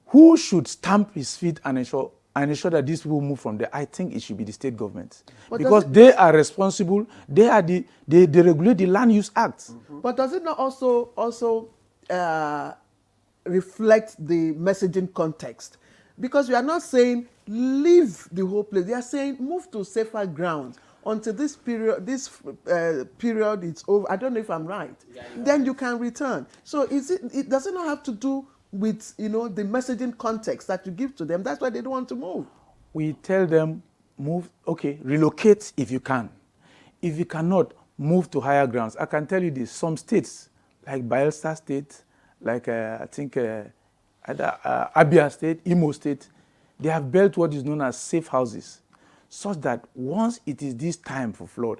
[SPEAKER 6] who should stamp his feet and ensure that these people move from there? I think it should be the state government.
[SPEAKER 2] But
[SPEAKER 6] because they are responsible, they regulate the Land Use Act.
[SPEAKER 2] But does it not also reflect the messaging context? Because we are not saying leave the whole place. They are saying move to safer ground until this period is over. I don't know if I'm right. Then you can return. So it does not have to do with, you know, the messaging context that you give to them. That's why they don't want to move.
[SPEAKER 6] We tell them move, okay, relocate if you can. If you cannot, move to higher grounds. I can tell you this, some states, like Bayelsa State, like I think Abia State, Imo State, they have built what is known as safe houses, such that once it is this time for flood,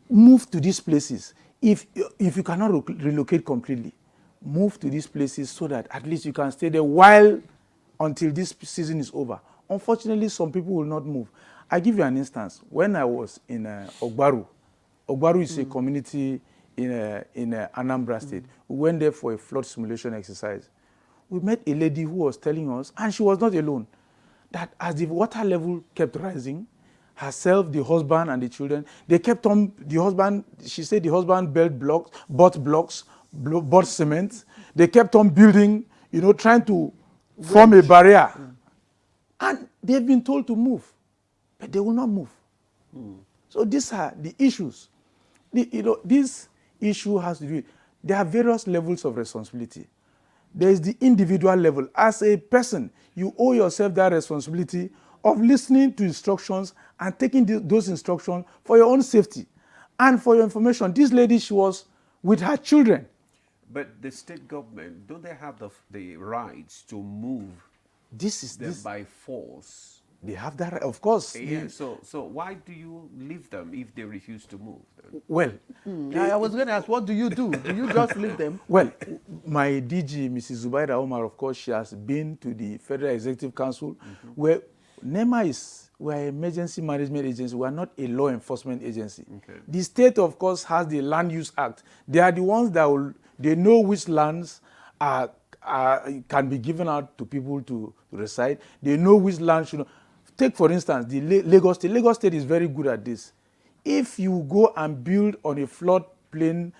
[SPEAKER 6] move to these places. If you cannot relocate completely, move to these places so that at least you can stay there until this season is over. Unfortunately, some people will not move. I give you an instance. When I was in Ogbaru is a community in Anambra State. We went there for a flood simulation exercise. We met a lady who was telling us, and she was not alone, that as the water level kept rising, herself, the husband, and the children, they kept on, she said the husband bought blocks, bought cement. They kept on building, trying to form a barrier. And they've been told to move, but they will not move. So these are the issues. This issue has to do with, there are various levels of responsibility. There is the individual level. As a person, you owe yourself that responsibility of listening to instructions and taking those instructions for your own safety. And for your information, this lady, she was with her children.
[SPEAKER 1] But the state government, don't they have the rights to move them by force?
[SPEAKER 6] They have that right. Of course.
[SPEAKER 1] Yeah, so why do you leave them if they refuse to move? Then?
[SPEAKER 6] Well,
[SPEAKER 2] I was going to ask, what do you do? Do you just leave them?
[SPEAKER 6] Well, my DG, Mrs. Zubaida Omar, of course, she has been to the Federal Executive Council, where NEMA we're an emergency management agency. We are not a law enforcement agency.
[SPEAKER 1] Okay.
[SPEAKER 6] The state, of course, has the Land Use Act. They are the ones that they know which lands can be given out to people to reside. They know which land should. Take, for instance, the Lagos State. Lagos State is very good at this. If you go and build on a floodplain,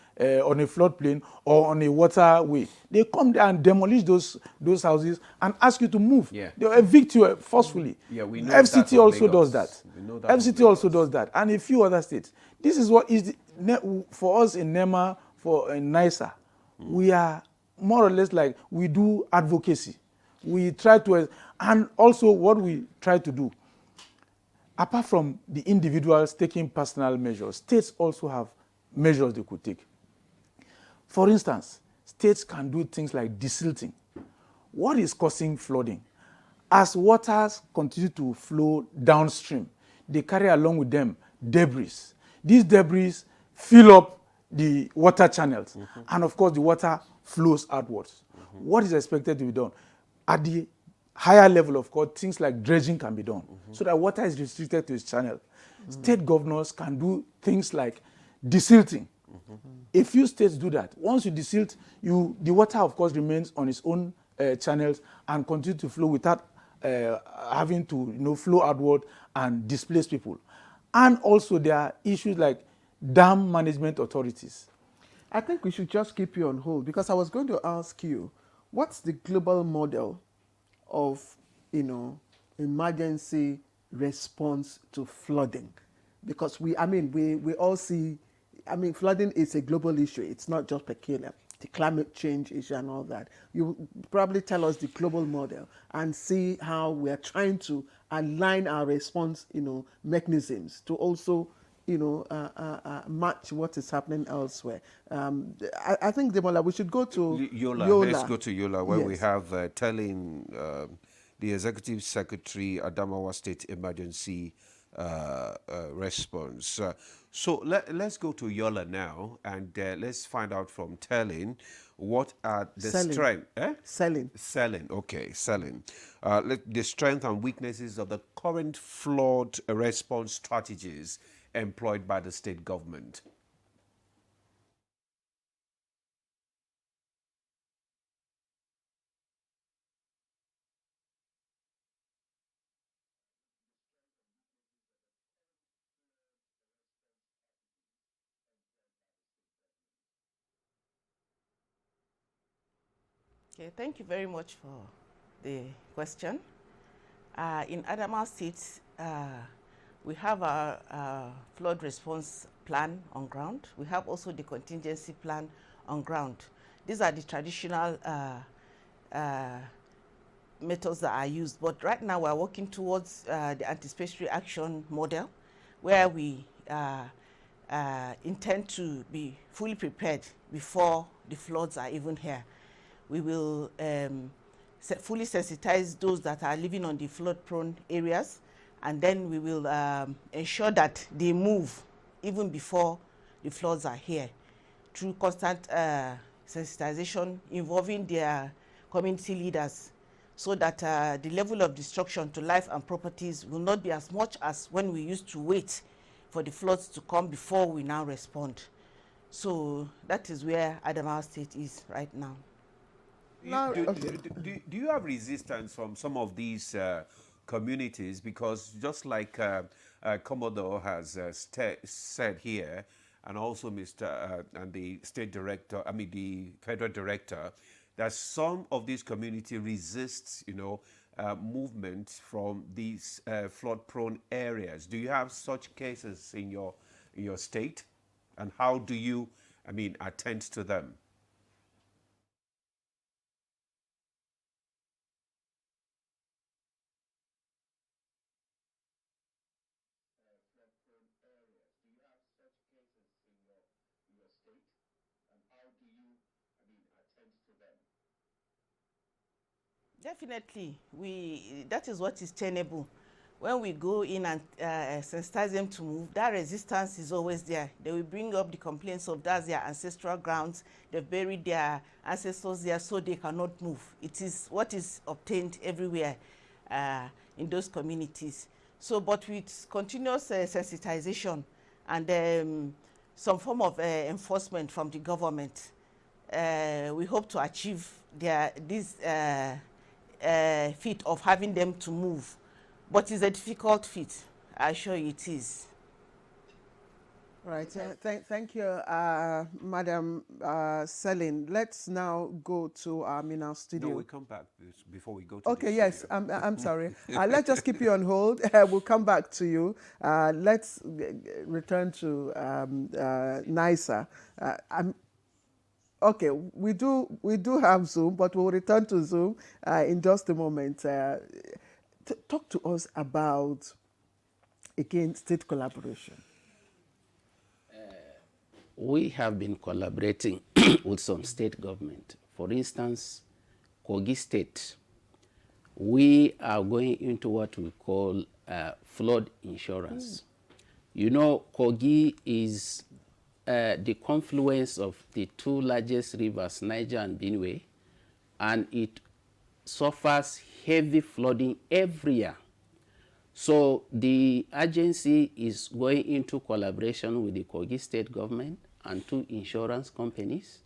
[SPEAKER 6] or on a waterway, they come there and demolish those houses and ask you to move.
[SPEAKER 1] Yeah.
[SPEAKER 6] They evict you forcefully.
[SPEAKER 1] Yeah, we know
[SPEAKER 6] FCT also does that.
[SPEAKER 1] We know that
[SPEAKER 6] FCT also does that, and a few other states. This is what is for us in NEMA, in NISA. We are more or less like we do advocacy. We try to, and also what we try to do, apart from the individuals taking personal measures, states also have measures they could take. For instance, states can do things like desilting. What is causing flooding? As waters continue to flow downstream, they carry along with them debris. These debris fill up the water channels, and of course the water flows outwards. What is expected to be done? At the higher level, of course, things like dredging can be done, so that water is restricted to its channel. State governors can do things like desilting. A few states do that. Once you desilt, the water, of course, remains on its own channels and continue to flow without having to flow outward and displace people. And also there are issues like dam management authorities.
[SPEAKER 2] I think we should just keep you on hold, because I was going to ask you, what's the global model of, emergency response to flooding? Because we all see, flooding is a global issue. It's not just peculiar. The climate change issue and all that. You probably tell us the global model and see how we are trying to align our response, mechanisms to also, match what is happening elsewhere. I think, Demola, we should go to
[SPEAKER 1] Yola. Let's go to Yola, where we have telling the Executive Secretary, Adamawa State Emergency Response. So let's go to Yola now, and let's find out from Telling what are the strength. Selling. Okay, selling. The strength and weaknesses of the current flood response strategies employed by the state government.
[SPEAKER 8] Okay, thank you very much for the question. In Adamawa State, we have our flood response plan on ground. We have also the contingency plan on ground. These are the traditional methods that are used, but right now we're working towards the anticipatory action model, where we intend to be fully prepared before the floods are even here. We will fully sensitize those that are living on the flood-prone areas, and then we will ensure that they move even before the floods are here through constant sensitization involving their community leaders, so that the level of destruction to life and properties will not be as much as when we used to wait for the floods to come before we now respond. So that is where Adamawa State is right now.
[SPEAKER 1] Do you have resistance from some of these communities? Because just like Commodore has said here, and also and the state director, the federal director, that some of these community resists, movement from these flood-prone areas. Do you have such cases in your state, and how do you, attend to them?
[SPEAKER 8] Definitely, that is what is tenable. when we go in and sensitize them to move, that resistance is always there. They will bring up the complaints of that's their ancestral grounds. They've buried their ancestors there, so they cannot move. It is what is obtained everywhere in those communities. So, but with continuous sensitization and some form of enforcement from the government, we hope to achieve this feat of having them to move. But it's a difficult feat, I assure you it is.
[SPEAKER 2] Right, thank you, Madam Selin. Let's now go to our studio.
[SPEAKER 1] No, we come back before we go to
[SPEAKER 2] okay,
[SPEAKER 1] the
[SPEAKER 2] yes,
[SPEAKER 1] studio.
[SPEAKER 2] I'm sorry. Let's just keep you on hold. We'll come back to you. Let's return to Nisa. Okay, we do have Zoom, but we'll return to Zoom in just a moment. Talk to us about, again, state collaboration.
[SPEAKER 5] We have been collaborating with some state government. For instance, Kogi State, we are going into what we call flood insurance. You know, Kogi is the confluence of the two largest rivers, Niger and Benue, and it suffers heavy flooding every year. So the agency is going into collaboration with the Kogi State government and two insurance companies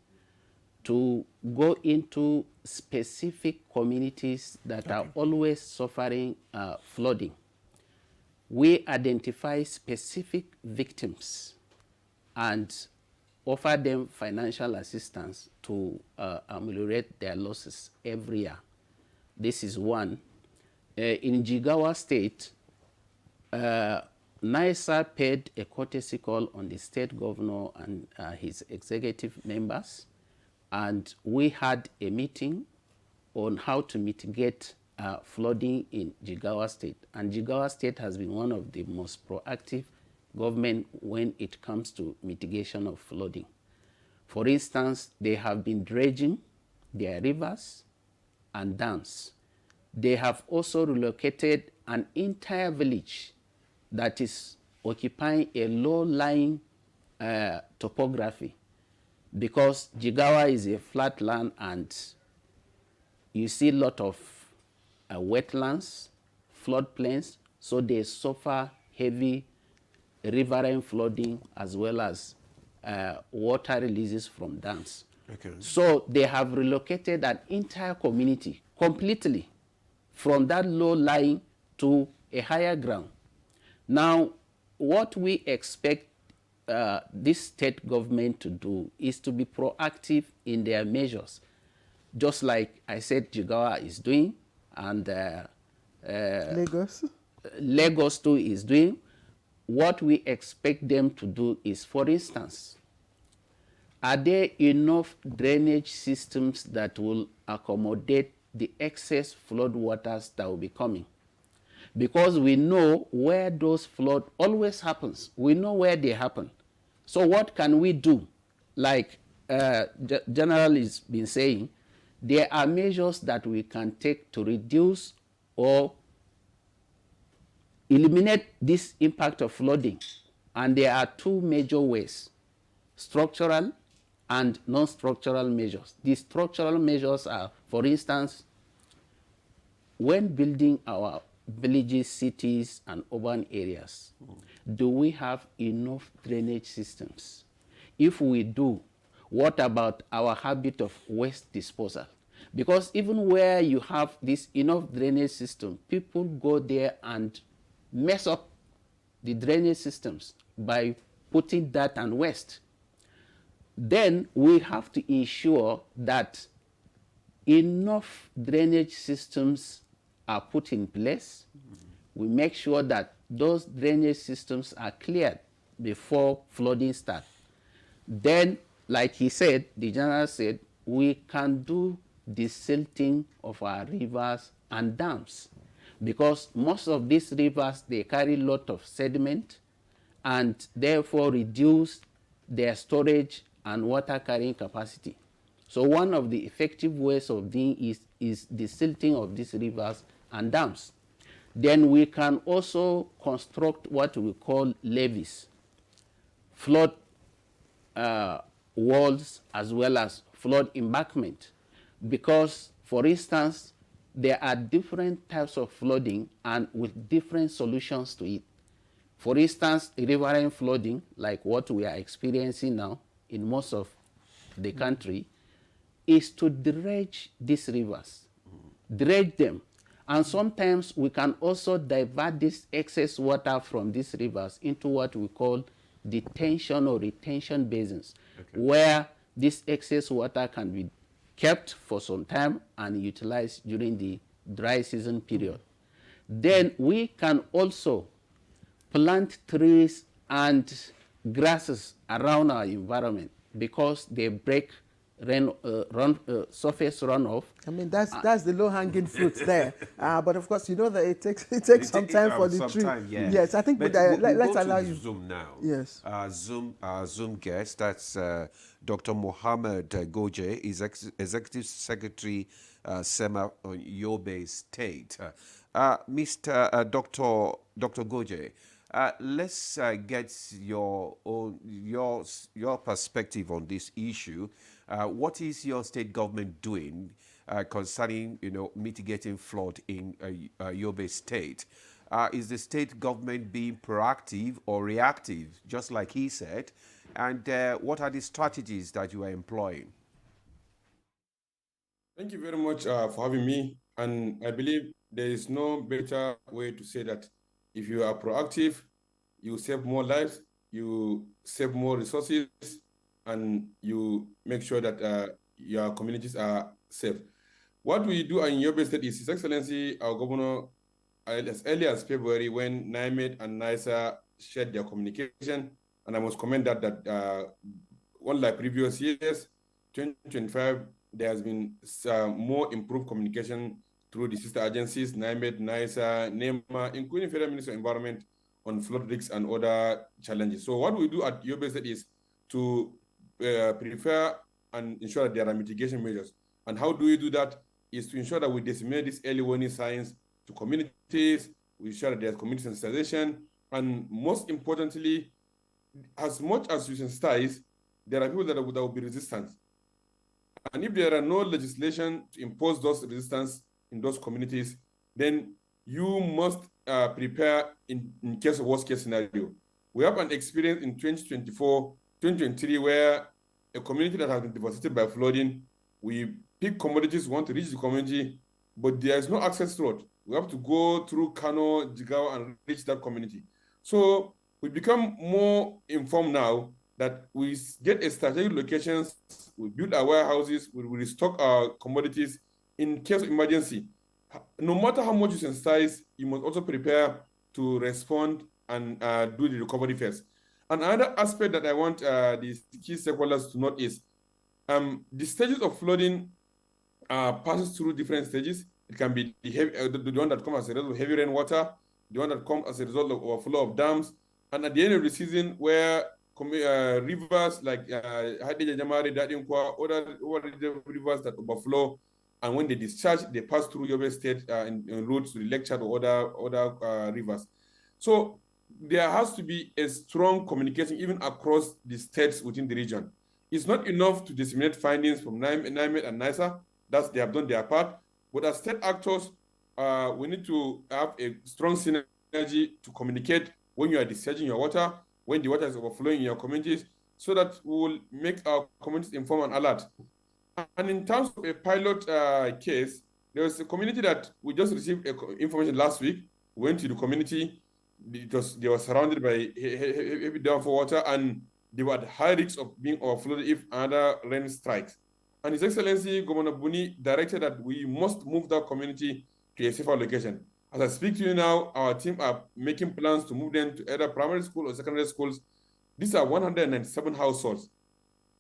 [SPEAKER 5] to go into specific communities that are always suffering flooding. We identify specific victims and offer them financial assistance to ameliorate their losses every year. This is one. In Jigawa State, NISA paid a courtesy call on the state governor and his executive members, and we had a meeting on how to mitigate flooding in Jigawa State. And Jigawa State has been one of the most proactive government when it comes to mitigation of flooding. For instance, they have been dredging their rivers and dams. They have also relocated an entire village that is occupying a low-lying topography, because Jigawa is a flat land and you see a lot of wetlands, floodplains, so they suffer heavy riverine flooding as well as water releases from dams.
[SPEAKER 1] Okay.
[SPEAKER 5] So they have relocated an entire community completely from that low-lying to a higher ground. Now, what we expect this state government to do is to be proactive in their measures, just like I said Jigawa is doing, and Lagos too is doing. What we expect them to do is, for instance, are there enough drainage systems that will accommodate the excess flood waters that will be coming? Because we know where those flood always happens. We know where they happen. So what can we do? Like General has been saying, there are measures that we can take to reduce or eliminate this impact of flooding. And there are two major ways: structural and non-structural measures. The structural measures are, for instance, when building our villages, cities, and urban areas, do we have enough drainage systems? If we do, what about our habit of waste disposal? Because even where you have this enough drainage system, people go there and mess up the drainage systems by putting dirt and waste. Then we have to ensure that enough drainage systems are put in place. We make sure that those drainage systems are cleared before flooding starts. Then, like he said, the general said, we can do desilting of our rivers and dams, because most of these rivers, they carry a lot of sediment and therefore reduce their storage and water carrying capacity. So one of the effective ways of doing is desilting of these rivers and dams. Then we can also construct what we call levees, flood walls as well as flood embankment, because, for instance, there are different types of flooding and with different solutions to it. For instance, riverine flooding, like what we are experiencing now in most of the country, is to dredge these rivers, dredge them. And sometimes we can also divert this excess water from these rivers into what we call detention or retention basins, where this excess water can be kept for some time and utilized during the dry season period. Then we can also plant trees and grasses around our environment because they break surface runoff.
[SPEAKER 2] I mean, that's the low-hanging fruit there. But of course, you know that it takes some time for the tree.
[SPEAKER 1] Yeah.
[SPEAKER 2] Yes, I think.
[SPEAKER 1] But
[SPEAKER 2] Let's
[SPEAKER 1] go
[SPEAKER 2] allow
[SPEAKER 1] to
[SPEAKER 2] you.
[SPEAKER 1] Zoom now.
[SPEAKER 2] Yes.
[SPEAKER 1] Zoom guest. That's Dr. Mohammed Goje, is Executive Secretary, SEMA on Yobe State. Mr. Dr. Goje, let's get your perspective on this issue. What is your state government doing concerning mitigating flood in Yobe State? Is the state government being proactive or reactive, just like he said? And what are the strategies that you are employing?
[SPEAKER 7] Thank you very much for having me. And I believe there is no better way to say that if you are proactive, you save more lives, you save more resources, and you make sure that your communities are safe. What we do in Yobe State is His Excellency, our governor, as early as February, when NIMED and NISA shared their communication, and I must comment that unlike previous years, 2025, there has been more improved communication through the sister agencies, NIMED, NISA, NEMA, including Federal Ministry of Environment, on flood risks and other challenges. So what we do at Yobe State is to prepare and ensure that there are mitigation measures. And how do we do that? Is to ensure that we disseminate these early warning signs to communities, we ensure that there's community sensitization, and most importantly, as much as you sensitize, there are people that will be resistant. And if there are no legislation to impose those resistance in those communities, then you must prepare in case of worst case scenario. We have an experience in 2024, 2023, where a community that has been devastated by flooding, we pick commodities, want to reach the community, but there is no access road. We have to go through Kano, Jigawa, and reach that community. So we become more informed now that we get a strategic locations, we build our warehouses, we restock our commodities in case of emergency. No matter how much you sensitize, you must also prepare to respond and do the recovery phase. And another aspect that I want the key stakeholders to note is the stages of flooding passes through different stages. It can be the one that comes as a result of heavy rainwater, the one that comes as a result of overflow of dams, and at the end of the season, where rivers like Hadija Jamari, Dadinkwa, other rivers that overflow, and when they discharge, they pass through Yobe State in routes to the Lake Chad or other rivers. So there has to be a strong communication even across the states within the region. It's not enough to disseminate findings from NIMED and NISA. They have done their part. But as state actors, we need to have a strong synergy to communicate when you are discharging your water, when the water is overflowing in your communities, so that we will make our communities informed and alert. And in terms of a pilot case, there was a community that we just received information last week. We went to the community. They were surrounded by heavy downfall water, and they were at high risk of being overflowed if another rain strikes. And His Excellency Governor Buni directed that we must move that community to a safer location. As I speak to you now, our team are making plans to move them to either primary school or secondary schools. These are 197 households.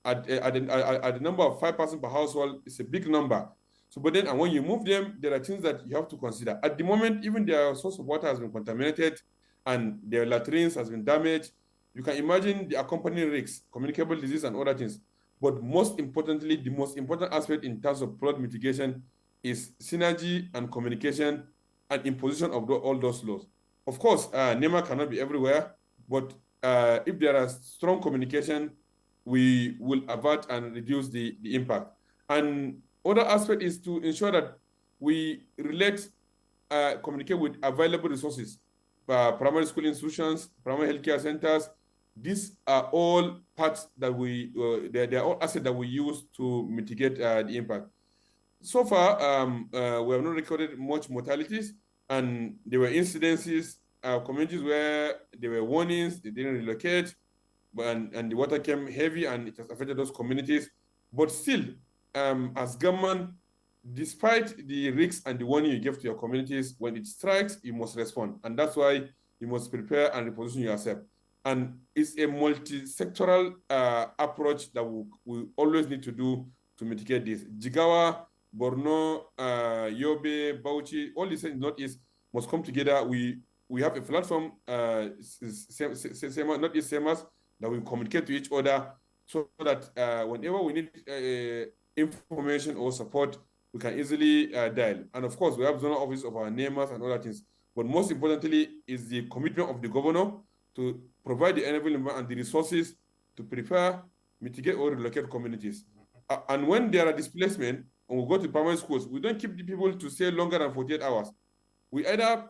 [SPEAKER 7] At the number of 5 persons per household, it's a big number. So, but then, and when you move them, there are things that you have to consider. At the moment, even their source of water has been contaminated and their latrines has been damaged. You can imagine the accompanying risks, communicable disease and other things. But most importantly, the most important aspect in terms of flood mitigation is synergy and communication and imposition of all those laws. Of course, NEMA cannot be everywhere, but if there are strong communication, we will avert and reduce the impact. And other aspect is to ensure that we communicate with available resources, primary school institutions, primary healthcare centers. These are all parts that they are all assets that we use to mitigate the impact. So far, we have not recorded much mortalities, and there were incidences, communities where there were warnings, they didn't relocate, and the water came heavy and it has affected those communities. But still, as government, despite the risks and the warning you give to your communities, when it strikes, you must respond. And that's why you must prepare and reposition yourself. And it's a multi-sectoral approach that we always need to do to mitigate this. Jigawa, Borno, Yobe, Bauchi, all these in Northeast must come together. We have a platform, not East SEMAS, that we communicate to each other so that whenever we need information or support, we can easily dial. And of course, we have zonal office of our neighbors and other things. But most importantly is the commitment of the governor to provide the enablement and the resources to prepare, mitigate, or relocate communities. And when there are displacement, and we go to primary schools, we don't keep the people to stay longer than 48 hours. We either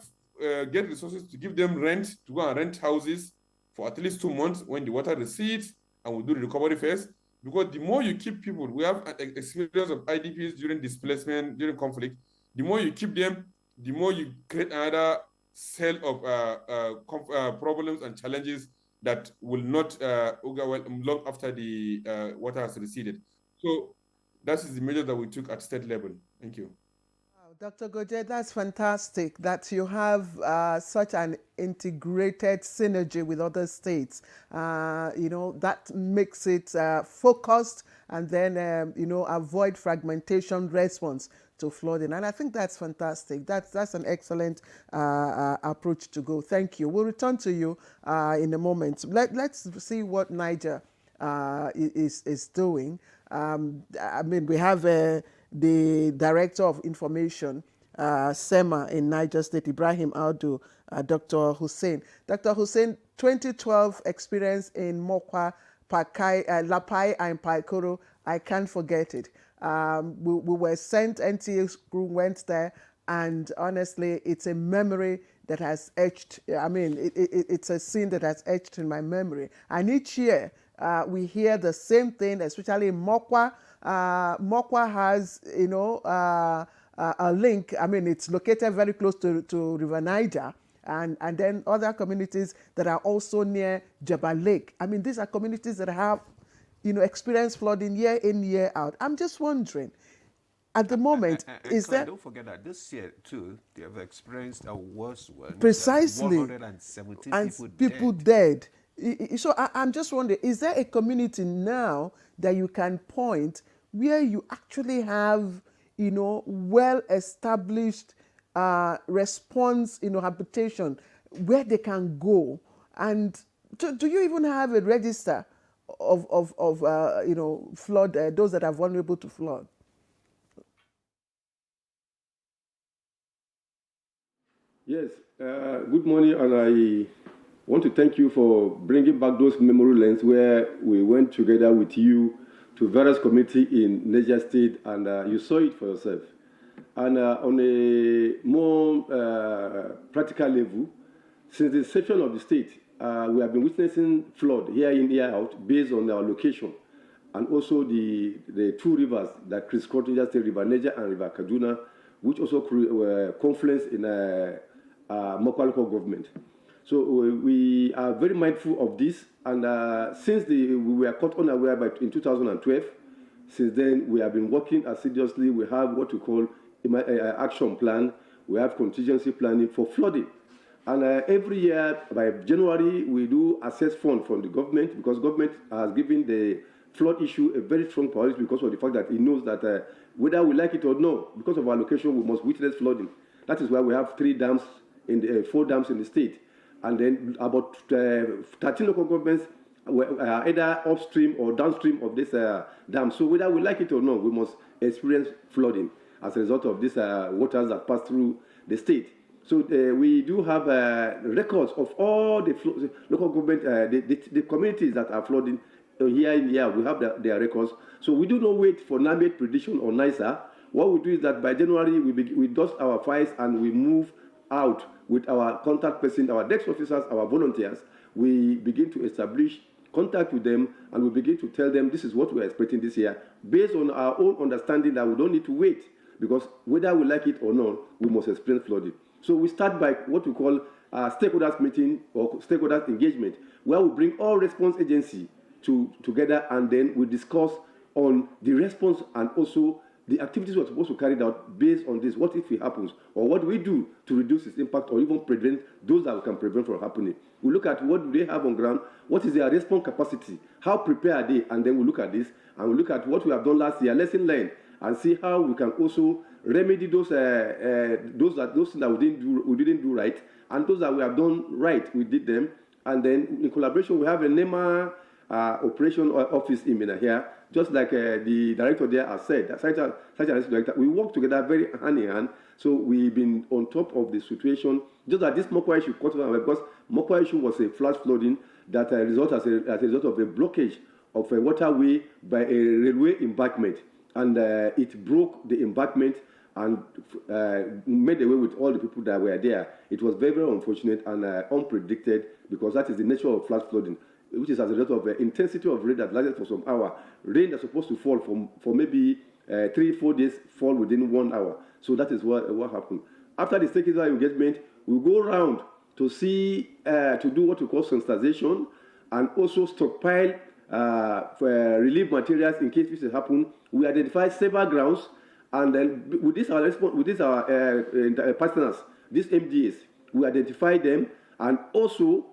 [SPEAKER 7] get resources to give them rent, to go and rent houses for at least 2 months when the water recedes, and we do the recovery phase. Because the more you keep people, we have an experience of IDPs during displacement, during conflict, the more you keep them, the more you create another cell of problems and challenges that will not go well long after the water has receded. So that is the measure that we took at state level. Thank you.
[SPEAKER 2] Dr. Goje, that's fantastic that you have such an integrated synergy with other states. That makes it focused and then, avoid fragmentation response to flooding. And I think that's fantastic. That's an excellent approach to go. Thank you. We'll return to you in a moment. Let's see what Niger is doing. We have the Director of Information, SEMA in Niger State, Ibrahim Aldo, Dr. Hussein. Dr. Hussein, 2012 experience in Mokwa, Lapai, and Paikoro, I can't forget it. We were sent, NTA crew went there, and honestly, it's a memory that has etched, it's a scene that has etched in my memory. And each year, we hear the same thing, especially in Mokwa. Mokwa has, a link. It's located very close to River Niger, and then other communities that are also near Jebel Lake. These are communities that have, experienced flooding year in, year out. I'm just wondering, at the moment, is there...
[SPEAKER 1] Don't forget that this year, too, they have experienced a worse one.
[SPEAKER 2] Precisely.
[SPEAKER 1] 117
[SPEAKER 2] people dead. So I'm just wondering, is there a community now that you can point where you actually have, well-established response, habitation, where they can go? And do you even have a register of flood, those that are vulnerable to flood?
[SPEAKER 3] Yes, good morning, and I want to thank you for bringing back those memory lanes where we went together with you to various communities in Niger State, and you saw it for yourself. And on a more practical level, since the inception of the state, we have been witnessing flood year in, year out based on our location, and also the two rivers that crisscross Niger State, River Niger and River Kaduna, which also confluence in Mokwa local government. So we are very mindful of this, and since we were caught unaware in 2012, since then we have been working assiduously. We have what we call action plan. We have contingency planning for flooding, and every year by January we do assess fund from the government, because government has given the flood issue a very strong priority because of the fact that it knows that whether we like it or not, because of our location, we must witness flooding. That is why we have 4 dams in the state. And then about 13 local governments are either upstream or downstream of this dam. So whether we like it or not, we must experience flooding as a result of these waters that pass through the state. So we do have records of all the local government, the communities that are flooding year in year. We have their records. So we do not wait for NAMED prediction or NISA. What we do is that by January, we dust our files and we move out with our contact person, our desk officers, our volunteers. We begin to establish contact with them, and we begin to tell them this is what we are expecting this year, based on our own understanding that we don't need to wait, because whether we like it or not, we must explain flooding. So we start by what we call a stakeholders meeting or stakeholders engagement, where we bring all response agencies together, and then we discuss on the response and also the activities we're supposed to carry out based on this. What if it happens? Or what do we do to reduce its impact or even prevent those that we can prevent from happening? We look at what do they have on ground, what is their response capacity, how prepared are they, and then we look at this, and we look at what we have done last year, lesson learned, and see how we can also remedy those things that we didn't do right, and those that we have done right, we did them. And then in collaboration, we have a NEMA operation office in Mina here, just like the director there has said, such an director. We work together very hand in hand. So we've been on top of the situation. Just that this Mokwa issue caught on, because Mokwa issue was a flash flooding that resulted as a result of a blockage of a waterway by a railway embankment, and it broke the embankment and made away with all the people that were there. It was very, very unfortunate and unpredicted, because that is the nature of flash flooding, which is as a result of the intensity of rain that lasted for some hour. Rain that's supposed to fall for maybe 3-4 days fall within 1 hour. So that is what happened. After the stakeholder engagement, we go around to see, to do what we call sensitization, and also stockpile for relief materials in case this happen. We identify several grounds, and then with this our partners, these MDAs, we identify them, and also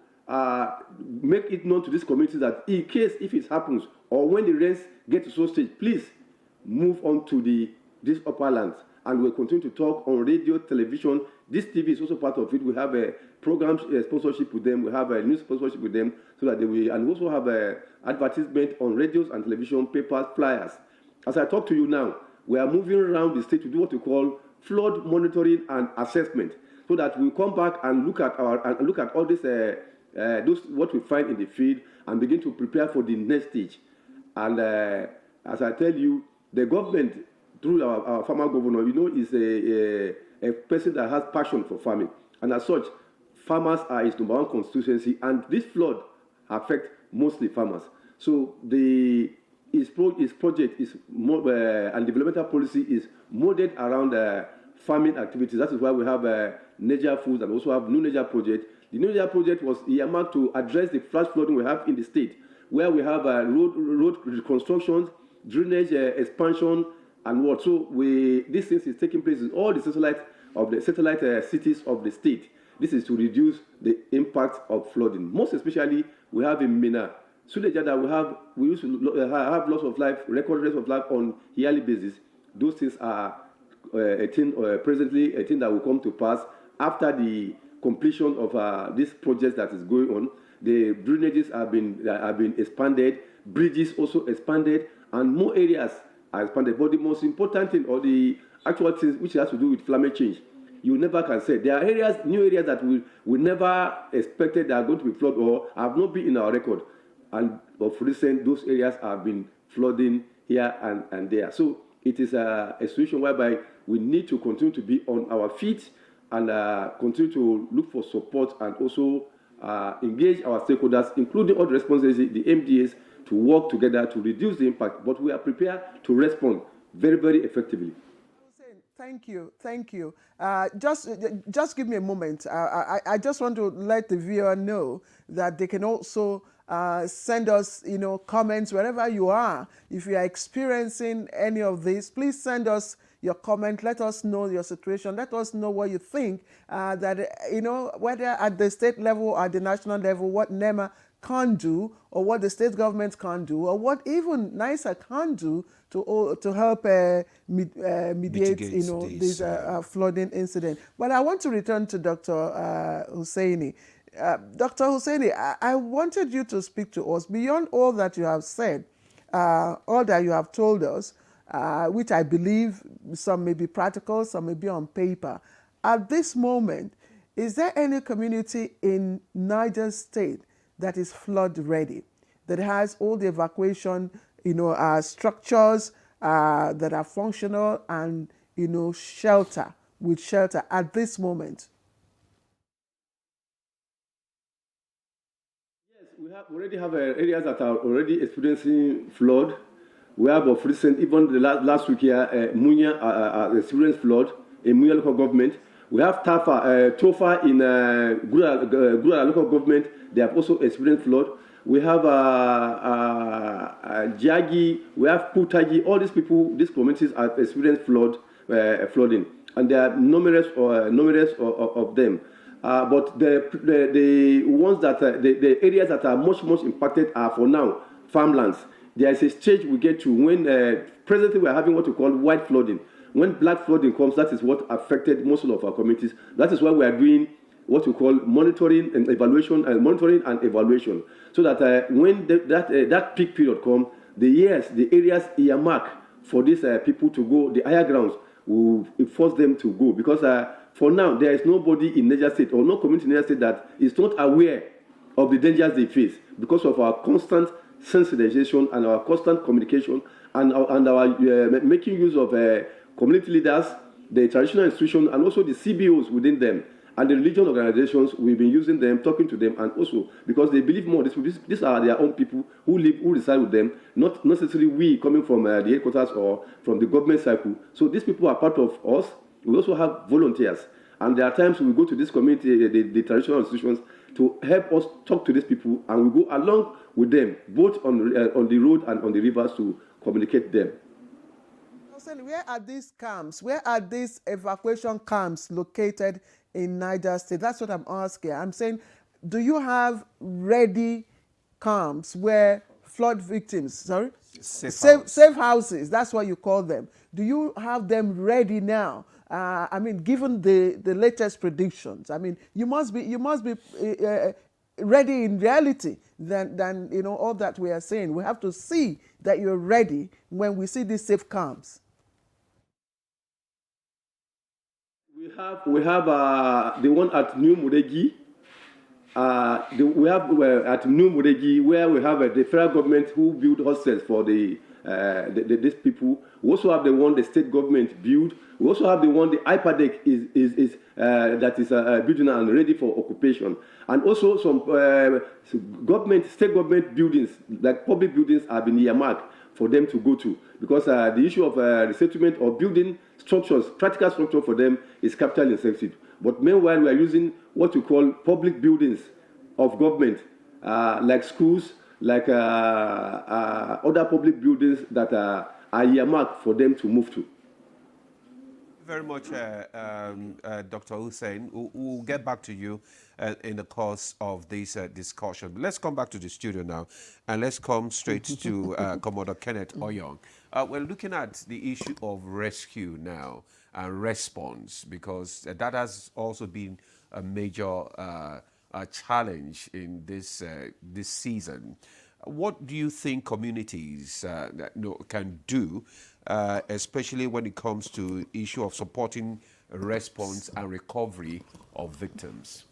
[SPEAKER 3] make it known to this community that in case if it happens, or when the rains get to so stage, please move on to this upper lands. And we'll continue to talk on radio, television. This TV is also part of it. We have a program sponsorship with them. We have a news sponsorship with them, so that they will, and we also have a advertisement on radios and television, papers, flyers. As I talk to you now, we are moving around the state to do what we call flood monitoring and assessment, so that we come back and look at all this, those what we find in the field, and begin to prepare for the next stage. And as I tell you, the government, through our farmer governor, is a person that has passion for farming. And as such, farmers are his number one constituency, and this flood affects mostly farmers. So his project is and developmental policy is modeled around farming activities. That is why we have Niger Foods, and also have New Niger Project. The New Niger Project was earmarked to address the flash flooding we have in the state, where we have road reconstructions, drainage expansion, and what. So these things is taking place in all the satellite cities of the state. This is to reduce the impact of flooding. Most especially, we have in Mina, Suleja, that we used to have loss of life, record rates of life on yearly basis. Those things are presently a thing that will come to pass after the completion of this project that is going on. The drainages have been expanded, bridges also expanded, and more areas are expanded. But the most important thing, or the actual things which has to do with climate change, you never can say. There are new areas that we never expected that are going to be flooded or have not been in our record. And of recent, those areas have been flooding here and there. So it is a situation whereby we need to continue to be on our feet and continue to look for support, and also engage our stakeholders, including all the responsibilities, the MDAs, to work together to reduce the impact. But we are prepared to respond very, very effectively.
[SPEAKER 2] Thank you. Just give me a moment. I just want to let the viewer know that they can also send us, comments wherever you are. If you are experiencing any of this, please send us your comment. Let us know your situation. Let us know what you think, whether at the state level or at the national level, what NEMA can't do, or what the state government can't do, or what even NISA can't do to help mediate this flooding incident. But I want to return to Dr. Hussaini. Dr. Hussaini, I wanted you to speak to us beyond all that you have said, all that you have told us, which I believe some may be practical, some may be on paper. At this moment, Is there any community in Niger State that is flood ready, that has all the evacuation, structures that are functional and, shelter at this moment?
[SPEAKER 3] We already have areas that are already experiencing flood. We have of recent, even the last week here, Munya experienced flood in Munya local government. We have Tofa in Gura local government. They have also experienced flood. We have Jagi, we have Putaji. All these people, these communities have experienced flooding, and there are numerous of them. But the ones that the areas that are much impacted are for now farmlands. There is a stage we get to when presently we are having what we call white flooding. When black flooding comes, that is what affected most of our communities. That is why we are doing what we call monitoring and evaluation, so that when that peak period comes, the areas earmarked for these people to go, the higher grounds will force them to go, because for now there is nobody in Niger State or no community in Niger State that is not aware of the dangers they face, because of our constant sensitization and our constant communication and our making use of community leaders, the traditional institutions, and also the CBOs within them, and the religion organizations. We've been using them, talking to them, and also because they believe more. These are their own people who reside with them, not necessarily we coming from the headquarters or from the government cycle. So these people are part of us. We also have volunteers, and there are times we go to this community, the traditional institutions, to help us talk to these people, and we go along with them, both on the road and on the rivers, to communicate them.
[SPEAKER 2] Where are these camps? Where are these evacuation camps located in Niger State? That's what I'm asking. I'm saying, do you have ready camps where flood victims, safe houses, that's what you call them. Do you have them ready now? Given the latest predictions, you must be ready in reality than all that we are saying. We have to see that you're ready when we see these safe camps.
[SPEAKER 3] We have the one at New Muregi. We have at New Muregi, where we have the federal government who build hostels for these people. We also have the one the state government build. We also have the one the IPADEC is building and ready for occupation. And also some state government buildings, like public buildings, have been earmarked for them to go to, because the issue of resettlement or building structures, practical structure for them, is capital intensive. But meanwhile, we are using what we call public buildings of government, like schools, like other public buildings that are earmarked for them to move to.
[SPEAKER 1] Very much, Dr. Hussein. We'll get back to you in the course of this discussion. But let's come back to the studio now, and let's come straight to Commodore Kenneth Oyong. We're looking at the issue of rescue now and response, because that has also been a major challenge in this season. What do you think communities can do, especially when it comes to issue of supporting response and recovery of victims?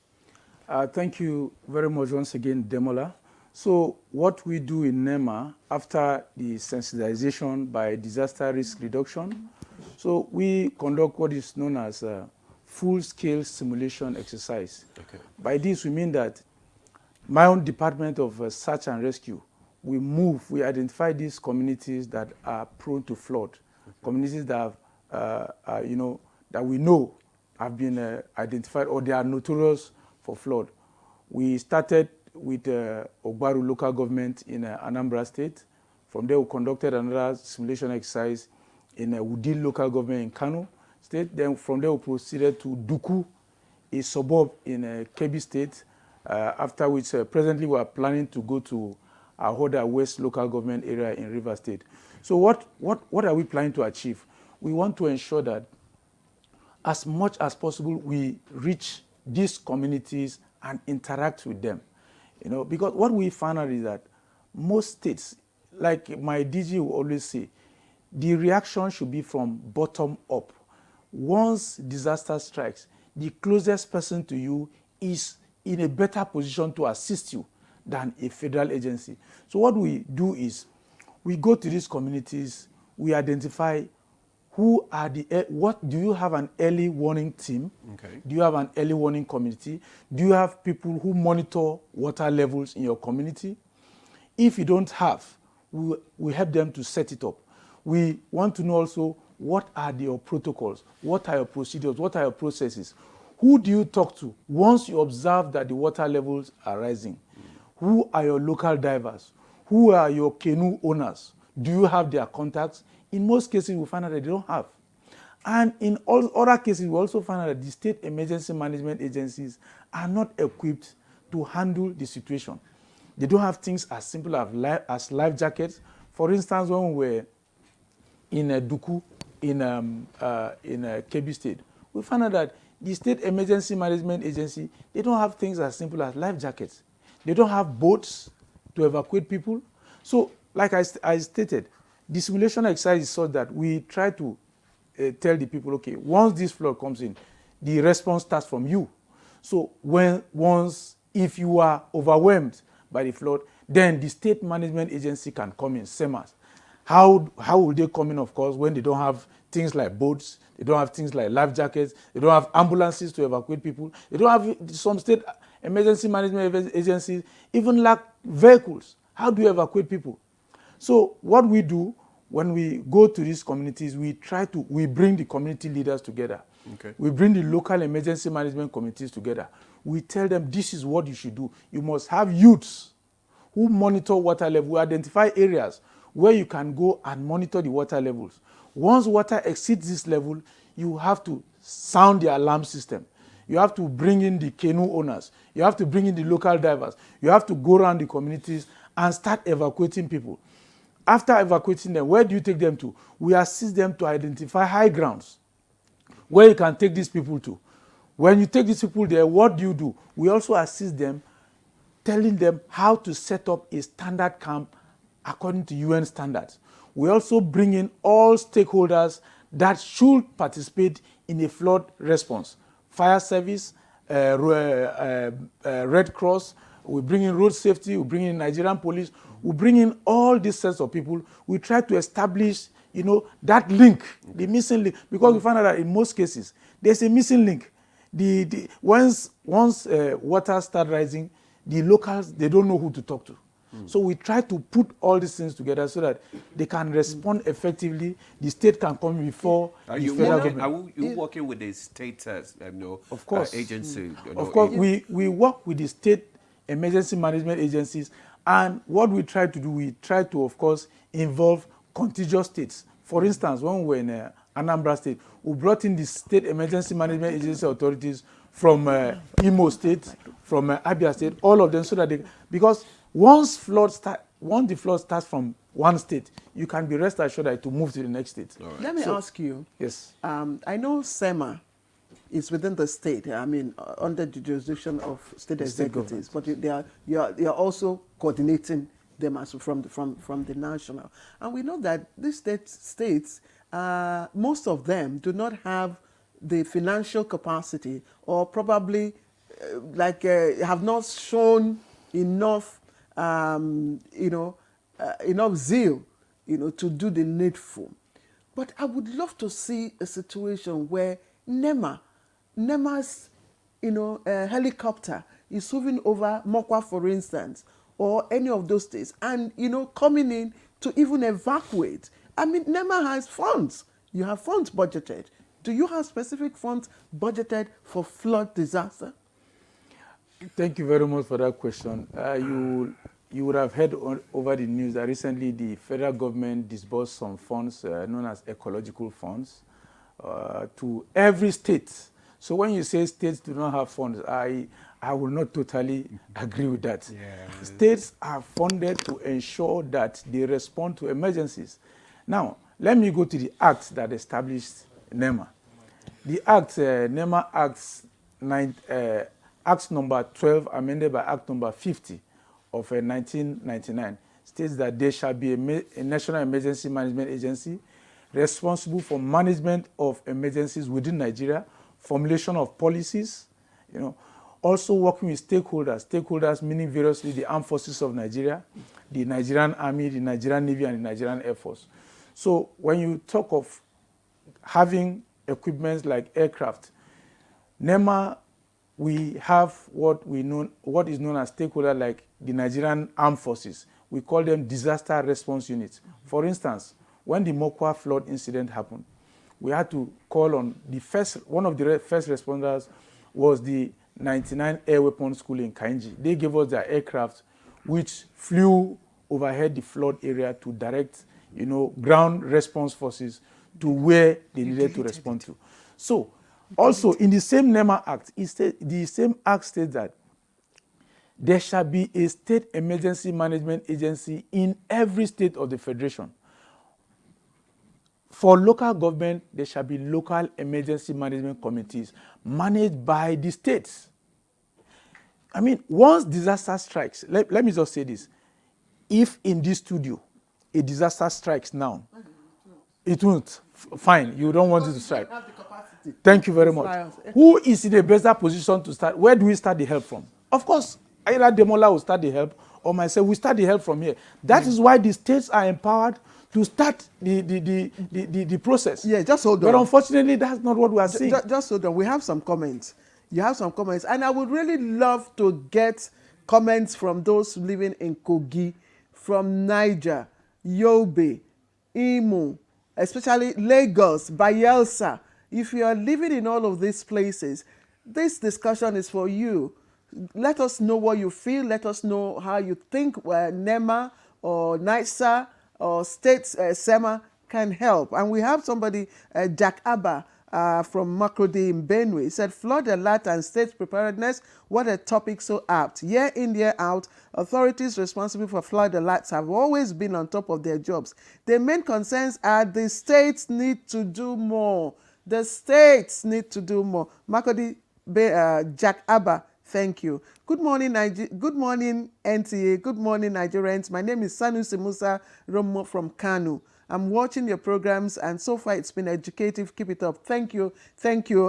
[SPEAKER 6] Thank you very much once again, Demola. So what we do in NEMA after the sensitization by disaster risk reduction, so we conduct what is known as a full-scale simulation exercise. Okay. By this we mean that my own department of search and rescue, we identify these communities that are prone to flood, okay. Communities that that we know have been identified, or they are notorious for flood. We started with Ogbaru local government in Anambra State. From there, we conducted another simulation exercise in Wudil local government in Kano State. Then from there, we proceeded to Duku, a suburb in Kebbi State. After which, presently, we are planning to go to Ahoda West local government area in River State. So what are we planning to achieve? We want to ensure that as much as possible, we reach these communities and interact with them. Because what we found out is that most states, like my DG will always say, the reaction should be from bottom up. Once disaster strikes, the closest person to you is in a better position to assist you than a federal agency. So what we do is we go to these communities, we identify who are what do you have an early warning team?
[SPEAKER 1] Okay.
[SPEAKER 6] Do you have an early warning community? Do you have people who monitor water levels in your community? If you don't have, we help them to set it up. We want to know also what are your protocols, what are your procedures, what are your processes? Who do you talk to once you observe that the water levels are rising? Who are your local divers? Who are your canoe owners? Do you have their contacts? In most cases, we find out that they don't have. And in all other cases, we also find out that the state emergency management agencies are not equipped to handle the situation. They don't have things as simple as life jackets. For instance, when we were in Duku, in Kebbi State, we found out that the state emergency management agency, they don't have things as simple as life jackets. They don't have boats to evacuate people. So, like I stated, the simulation exercise is such that we try to tell the people, okay, once this flood comes in, the response starts from you. So if you are overwhelmed by the flood, then the state management agency can come in, SEMAS. How will they come in, of course, when they don't have things like boats, they don't have things like life jackets, they don't have ambulances to evacuate people, they don't have some state emergency management agencies, even lack vehicles. How do you evacuate people? So what we do when we go to these communities, we bring the community leaders together.
[SPEAKER 1] Okay.
[SPEAKER 6] We bring the local emergency management committees together. We tell them this is what you should do. You must have youths who monitor water level. We identify areas where you can go and monitor the water levels. Once water exceeds this level, you have to sound the alarm system. You have to bring in the canoe owners. You have to bring in the local divers. You have to go around the communities and start evacuating people. After evacuating them, where do you take them to? We assist them to identify high grounds where you can take these people to. When you take these people there, what do? We also assist them, telling them how to set up a standard camp according to UN standards. We also bring in all stakeholders that should participate in a flood response. Fire service, Red Cross, we bring in road safety, we bring in Nigerian police, we bring in all these sets of people. We try to establish, that link, the missing link, because we find out that in most cases, there's a missing link. Once water starts rising, the locals, they don't know who to talk to. So we try to put all these things together so that they can respond effectively. The state can come before the federal government.
[SPEAKER 1] Are you working with the state
[SPEAKER 6] of course.
[SPEAKER 1] agency?
[SPEAKER 6] Of course, we work with the state emergency management agencies, and what we try to do, we try to, of course, involve contiguous states. For instance, when we were in Anambra State, we brought in the state emergency management agency authorities from Imo State, from Abia State, all of them, so that because once the flood starts from one state, you can be rest assured that to move to the next state.
[SPEAKER 2] Right. Let me ask you.
[SPEAKER 6] Yes.
[SPEAKER 2] I know SEMA is within the state. I mean, under the jurisdiction of state executives, but you are also coordinating them as from the national. And we know that these states, most of them do not have the financial capacity, or probably have not shown enough enough zeal, to do the needful. But I would love to see a situation where NEMA's, helicopter is moving over Mokwa, for instance, or any of those states, and, coming in to even evacuate. I mean, NEMA has funds. You have funds budgeted. Do you have specific funds budgeted for flood disaster?
[SPEAKER 6] Thank you very much for that question. You would have heard over the news that recently the federal government disbursed some funds known as ecological funds to every state. So when you say states do not have funds, I will not totally agree with that. Yeah. States are funded to ensure that they respond to emergencies. Now, let me go to the act that established NEMA. The act, NEMA Act number 12, amended by Act number 50 of 1999, states that there shall be a National Emergency Management Agency responsible for management of emergencies within Nigeria formulation of policies, also working with stakeholders meaning variously the armed forces of Nigeria, the Nigerian Army, the Nigerian Navy, and the Nigerian Air Force. So when you talk of having equipment like aircraft, NEMA, we have what is known as stakeholders like the Nigerian Armed Forces. We call them disaster response units. For instance, when the Mokwa flood incident happened, we had to call on one of the first responders was the 99 Air Weapons School in Kainji. They gave us their aircraft, which flew overhead the flood area to direct, ground response forces to where they needed to respond to. So, also in the same NEMA Act, the same Act states that there shall be a state emergency management agency in every state of the federation. For local government, there shall be local emergency management committees managed by the states. I mean, once disaster strikes, let me just say this. If in this studio, a disaster strikes now, it won't. Fine, you don't want it to strike. Thank you very much. Who is in a better position to start? Where do we start the help from? Of course, either Demola will start the help or myself will start the help from here. That is why the states are empowered to start the process.
[SPEAKER 2] Yeah, just hold on.
[SPEAKER 6] But unfortunately, that's not what we are seeing.
[SPEAKER 2] Just hold on. We have some comments. You have some comments. And I would really love to get comments from those living in Kogi, from Niger, Yobe, Imo, especially Lagos, Bayelsa. If you are living in all of these places, this discussion is for you. Let us know what you feel. Let us know how you think NEMA or NISA or State SEMA can help. And we have somebody, Jack Abba from Makrodi in Benue. He said, flood alert and state preparedness, what a topic so apt. Year in, year out, authorities responsible for flood alerts have always been on top of their jobs. The main concerns are the states need to do more. The states need to do more. Makrodi, Jack Abba, thank you. Good morning, good morning, NTA. Good morning, Nigerians. My name is Sanusi Musa Romo from Kanu. I'm watching your programs, and so far it's been educative. Keep it up. Thank you. Thank you,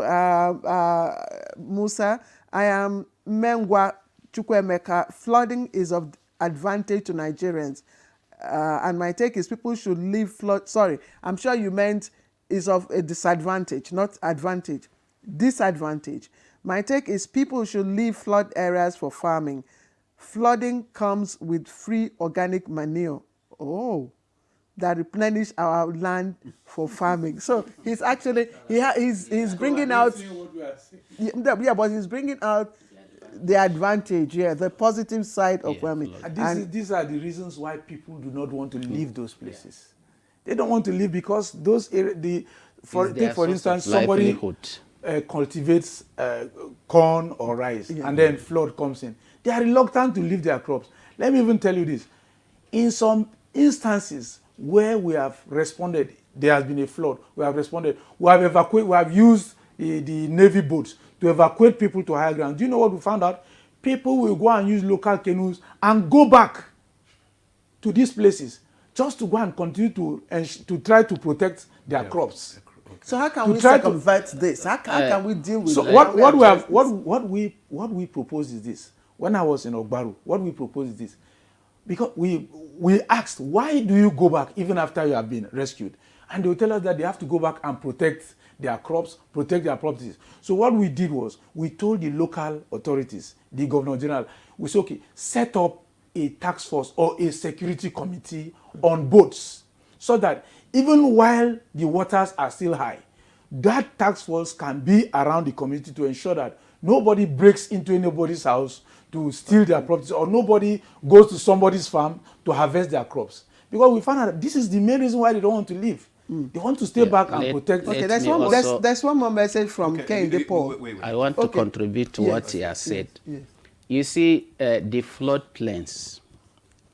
[SPEAKER 2] Musa. I am Mengwa Chukwemeka. Flooding is of advantage to Nigerians. And my take is people should leave flood. Sorry, I'm sure you meant is of a disadvantage, not advantage. Disadvantage. My take is people should leave flood areas for farming. Flooding comes with free organic manure. Oh, that replenish our land for farming. So he's actually, he's bringing out, yeah, but he's bringing out the advantage, yeah, the positive side of farming.
[SPEAKER 6] These are the reasons why people do not want to leave those places. They don't want to leave because those areas, for instance, somebody cultivates corn or rice, and then flood comes in. They are reluctant to leave their crops. Let me even tell you this. In some instances where we have responded, there has been a flood, we have responded, we have evacuated, we have used the Navy boats to evacuate people to higher ground. Do you know what we found out? People will go and use local canoes and go back to these places just to go and continue to try to protect their crops.
[SPEAKER 2] So how can we circumvent this? How can we deal with it?
[SPEAKER 6] So what we propose is this. When I was in Ogbaru, what we propose is this. Because we asked, why do you go back even after you have been rescued? And they will tell us that they have to go back and protect their crops, protect their properties. So what we did was, we told the local authorities, the Governor General, we said, okay, set up a task force or a security committee on boats, so that even while the waters are still high, that task force can be around the community to ensure that nobody breaks into anybody's house to steal their properties, or nobody goes to somebody's farm to harvest their crops. Because we found out that this is the main reason why they don't want to leave. They want to stay back and protect.
[SPEAKER 2] Okay, there's one more message from Ken Depo.
[SPEAKER 5] I want to contribute to what he has said. Yes. You see, the floodplains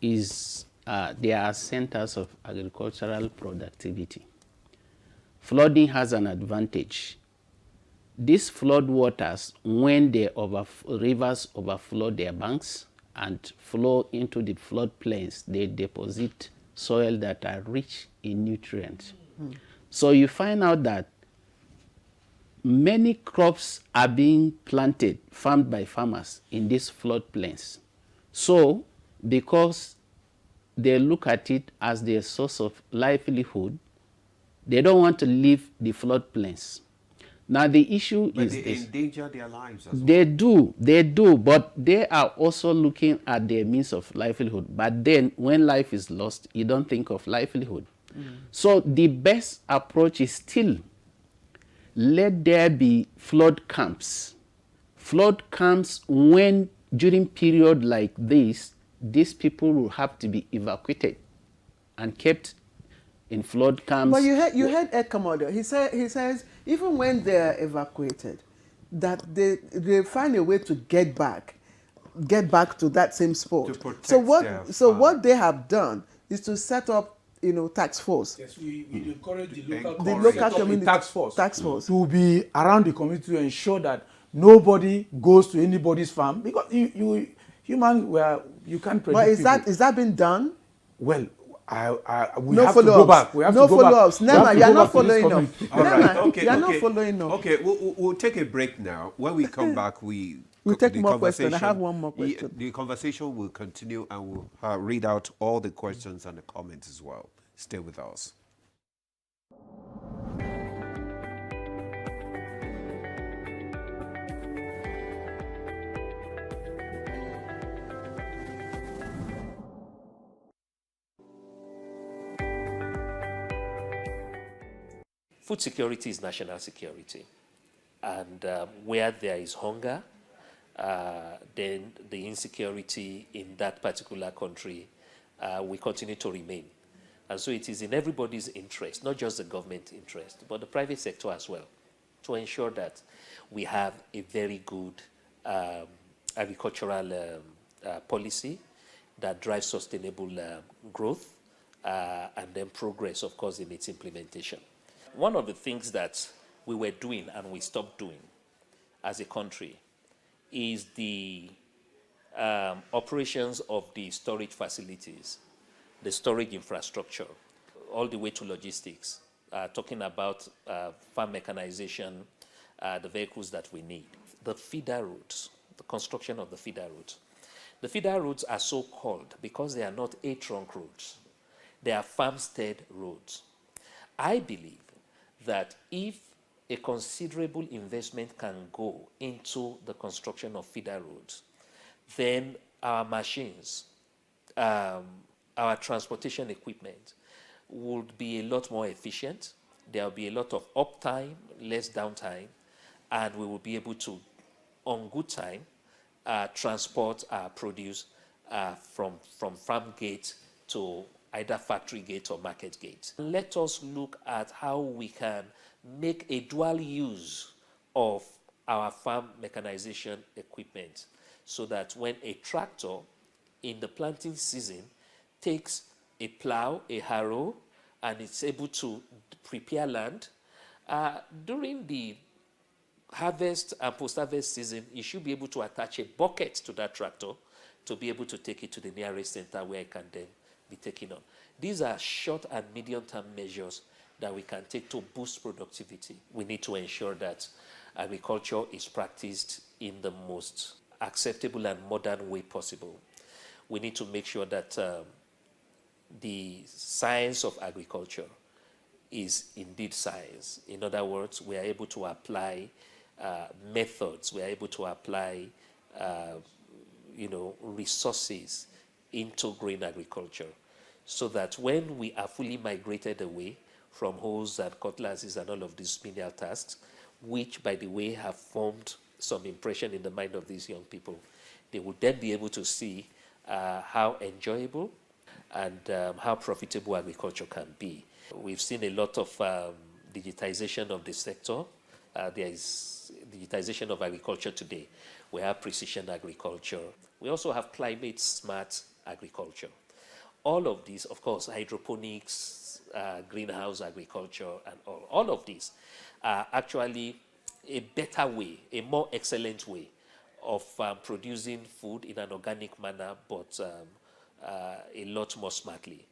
[SPEAKER 5] they are centers of agricultural productivity. Flooding has an advantage. These flood waters, when rivers overflow their banks and flow into the floodplains, they deposit soil that are rich in nutrients. So you find out that many crops are being planted, farmed by farmers in these floodplains. So, because they look at it as their source of livelihood, they don't want to leave the floodplains. Now the issue
[SPEAKER 1] But
[SPEAKER 5] is
[SPEAKER 1] they
[SPEAKER 5] this.
[SPEAKER 1] endanger their lives as well.
[SPEAKER 5] They do, but they are also looking at their means of livelihood. But then when life is lost, you don't think of livelihood. So the best approach is still let there be flood camps. Flood camps when during period like this, these people will have to be evacuated and kept in flood camps.
[SPEAKER 2] But you heard Ed Commodore. He says even when they are evacuated, that they find a way to get back to that same spot.
[SPEAKER 1] To protect
[SPEAKER 2] what they have done is to set up task force.
[SPEAKER 6] Yes, we encourage the
[SPEAKER 2] local community
[SPEAKER 6] task force
[SPEAKER 2] to
[SPEAKER 6] be around the community to ensure that nobody goes to anybody's farm, because you can't predict.
[SPEAKER 2] But is that been done?
[SPEAKER 6] Well, we have to go back. We have
[SPEAKER 2] no
[SPEAKER 6] to go
[SPEAKER 2] follow-ups.
[SPEAKER 6] back.
[SPEAKER 2] Nema, you're not following up.
[SPEAKER 1] All right. Okay.
[SPEAKER 2] You're not following up.
[SPEAKER 1] Okay. We'll take a break now. When we come back, we'll
[SPEAKER 2] take more questions. I have one more question.
[SPEAKER 1] The conversation will continue, and we'll read out all the questions and the comments as well. Stay with us.
[SPEAKER 9] Food security is national security. And where there is hunger, then the insecurity in that particular country will continue to remain. And so it is in everybody's interest, not just the government interest, but the private sector as well, to ensure that we have a very good agricultural policy that drives sustainable growth and then progress, of course, in its implementation. One of the things that we were doing and we stopped doing as a country is the operations of the storage facilities, the storage infrastructure, all the way to logistics, talking about farm mechanization, the vehicles that we need. The feeder routes, the construction of the feeder routes. The feeder routes are so called because they are not A-trunk roads. They are farmstead roads. I believe that if a considerable investment can go into the construction of feeder roads, then our machines, our transportation equipment would be a lot more efficient. There will be a lot of uptime, less downtime, and we will be able to, on good time, transport our produce from farm gate to either factory gate or market gate. Let us look at how we can make a dual use of our farm mechanization equipment so that when a tractor in the planting season takes a plow, a harrow, and it's able to prepare land, during the harvest and post-harvest season, you should be able to attach a bucket to that tractor to be able to take it to the nearest center where it can then be taken on. These are short and medium-term measures that we can take to boost productivity. We need to ensure that agriculture is practiced in the most acceptable and modern way possible. We need to make sure that the science of agriculture is indeed science. In other words, we are able to apply methods, we are able to apply resources into green agriculture, so that when we are fully migrated away from hoes and cutlasses and all of these menial tasks, which, by the way, have formed some impression in the mind of these young people, they would then be able to see how enjoyable and how profitable agriculture can be. We've seen a lot of digitization of the sector. There is digitization of agriculture today. We have precision agriculture. We also have climate-smart agriculture. All of these, of course, hydroponics, greenhouse agriculture, and all of these are actually a better way, a more excellent way of producing food in an organic manner, but a lot more smartly.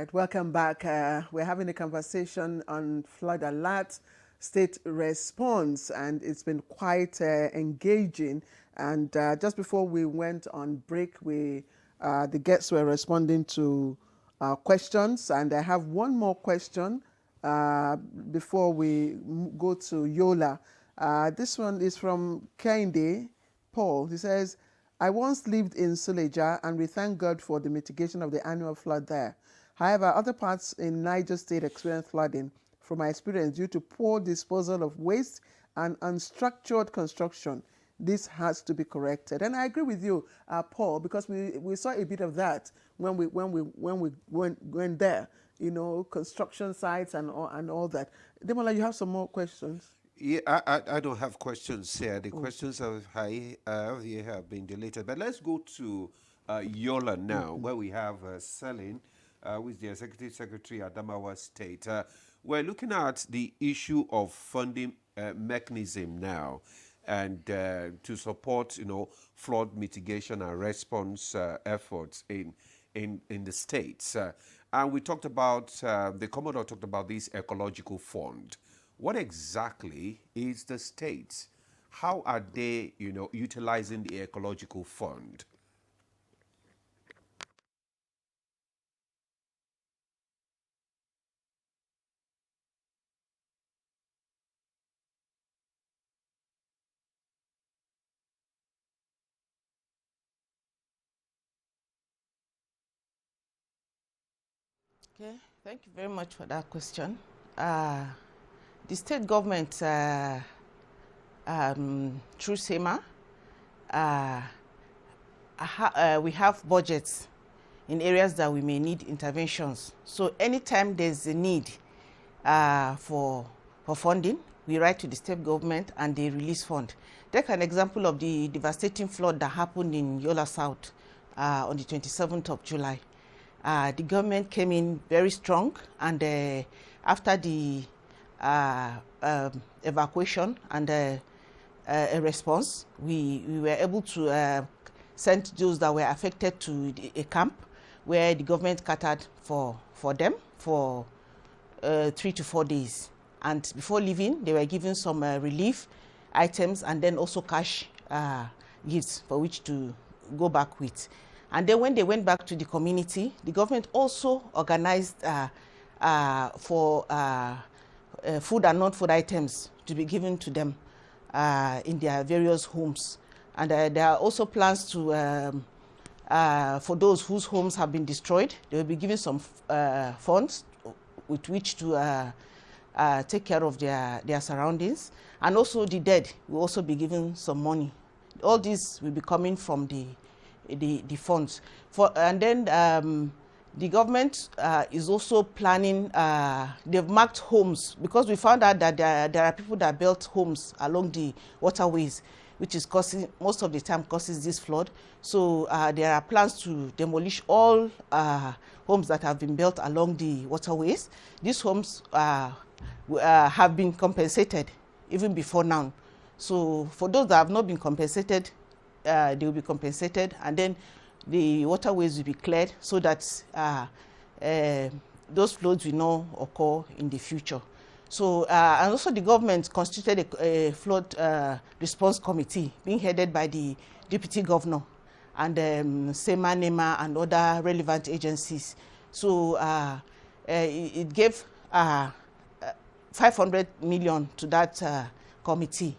[SPEAKER 2] right, welcome back. We're having a conversation on flood alert, state response, and it's been quite engaging. And just before we went on break, the guests were responding to questions, and I have one more question before we go to Yola. This one is from Kende Paul. He says, I once lived in Suleja, and we thank God for the mitigation of the annual flood there. However, other parts in Niger State experienced flooding. From my experience, due to poor disposal of waste and unstructured construction, this has to be corrected. And I agree with you, Paul, because we saw a bit of that when we went there. You know, construction sites and all that. Demola, you have some more questions?
[SPEAKER 1] Yeah, I don't have questions here. The questions here have been deleted. But let's go to Yola now, where we have Selin, who is the Executive Secretary at Adamawa State. We're looking at the issue of funding mechanism now, and to support, flood mitigation and response efforts in the states. And we talked about, the Commodore talked about this ecological fund. What exactly is the state? How are they, utilizing the ecological fund?
[SPEAKER 8] Okay, thank you very much for that question. The state government, through SEMA, we have budgets in areas that we may need interventions. So anytime there's a need for funding, we write to the state government and they release fund. Take an example of the devastating flood that happened in Yola South on the 27th of July. The government came in very strong, and after the evacuation and a response, we were able to send those that were affected to a camp where the government catered for them for 3 to 4 days. And before leaving, they were given some relief items and then also cash gifts for which to go back with. And then when they went back to the community, the government also organized for food and non-food items to be given to them in their various homes. And there are also plans to, for those whose homes have been destroyed, they will be given some funds with which to take care of their surroundings. And also the dead will also be given some money. All this will be coming from the funds. And then the government is also planning, they've marked homes, because we found out that there are people that built homes along the waterways, which is causing, most of the time causes this flood. So there are plans to demolish all homes that have been built along the waterways. These homes have been compensated even before now. So for those that have not been compensated, they will be compensated, and then the waterways will be cleared so that those floods will not occur in the future. So, and also the government constituted a flood response committee being headed by the deputy governor and SEMA, NEMA, and other relevant agencies. So it gave 500 million to that committee,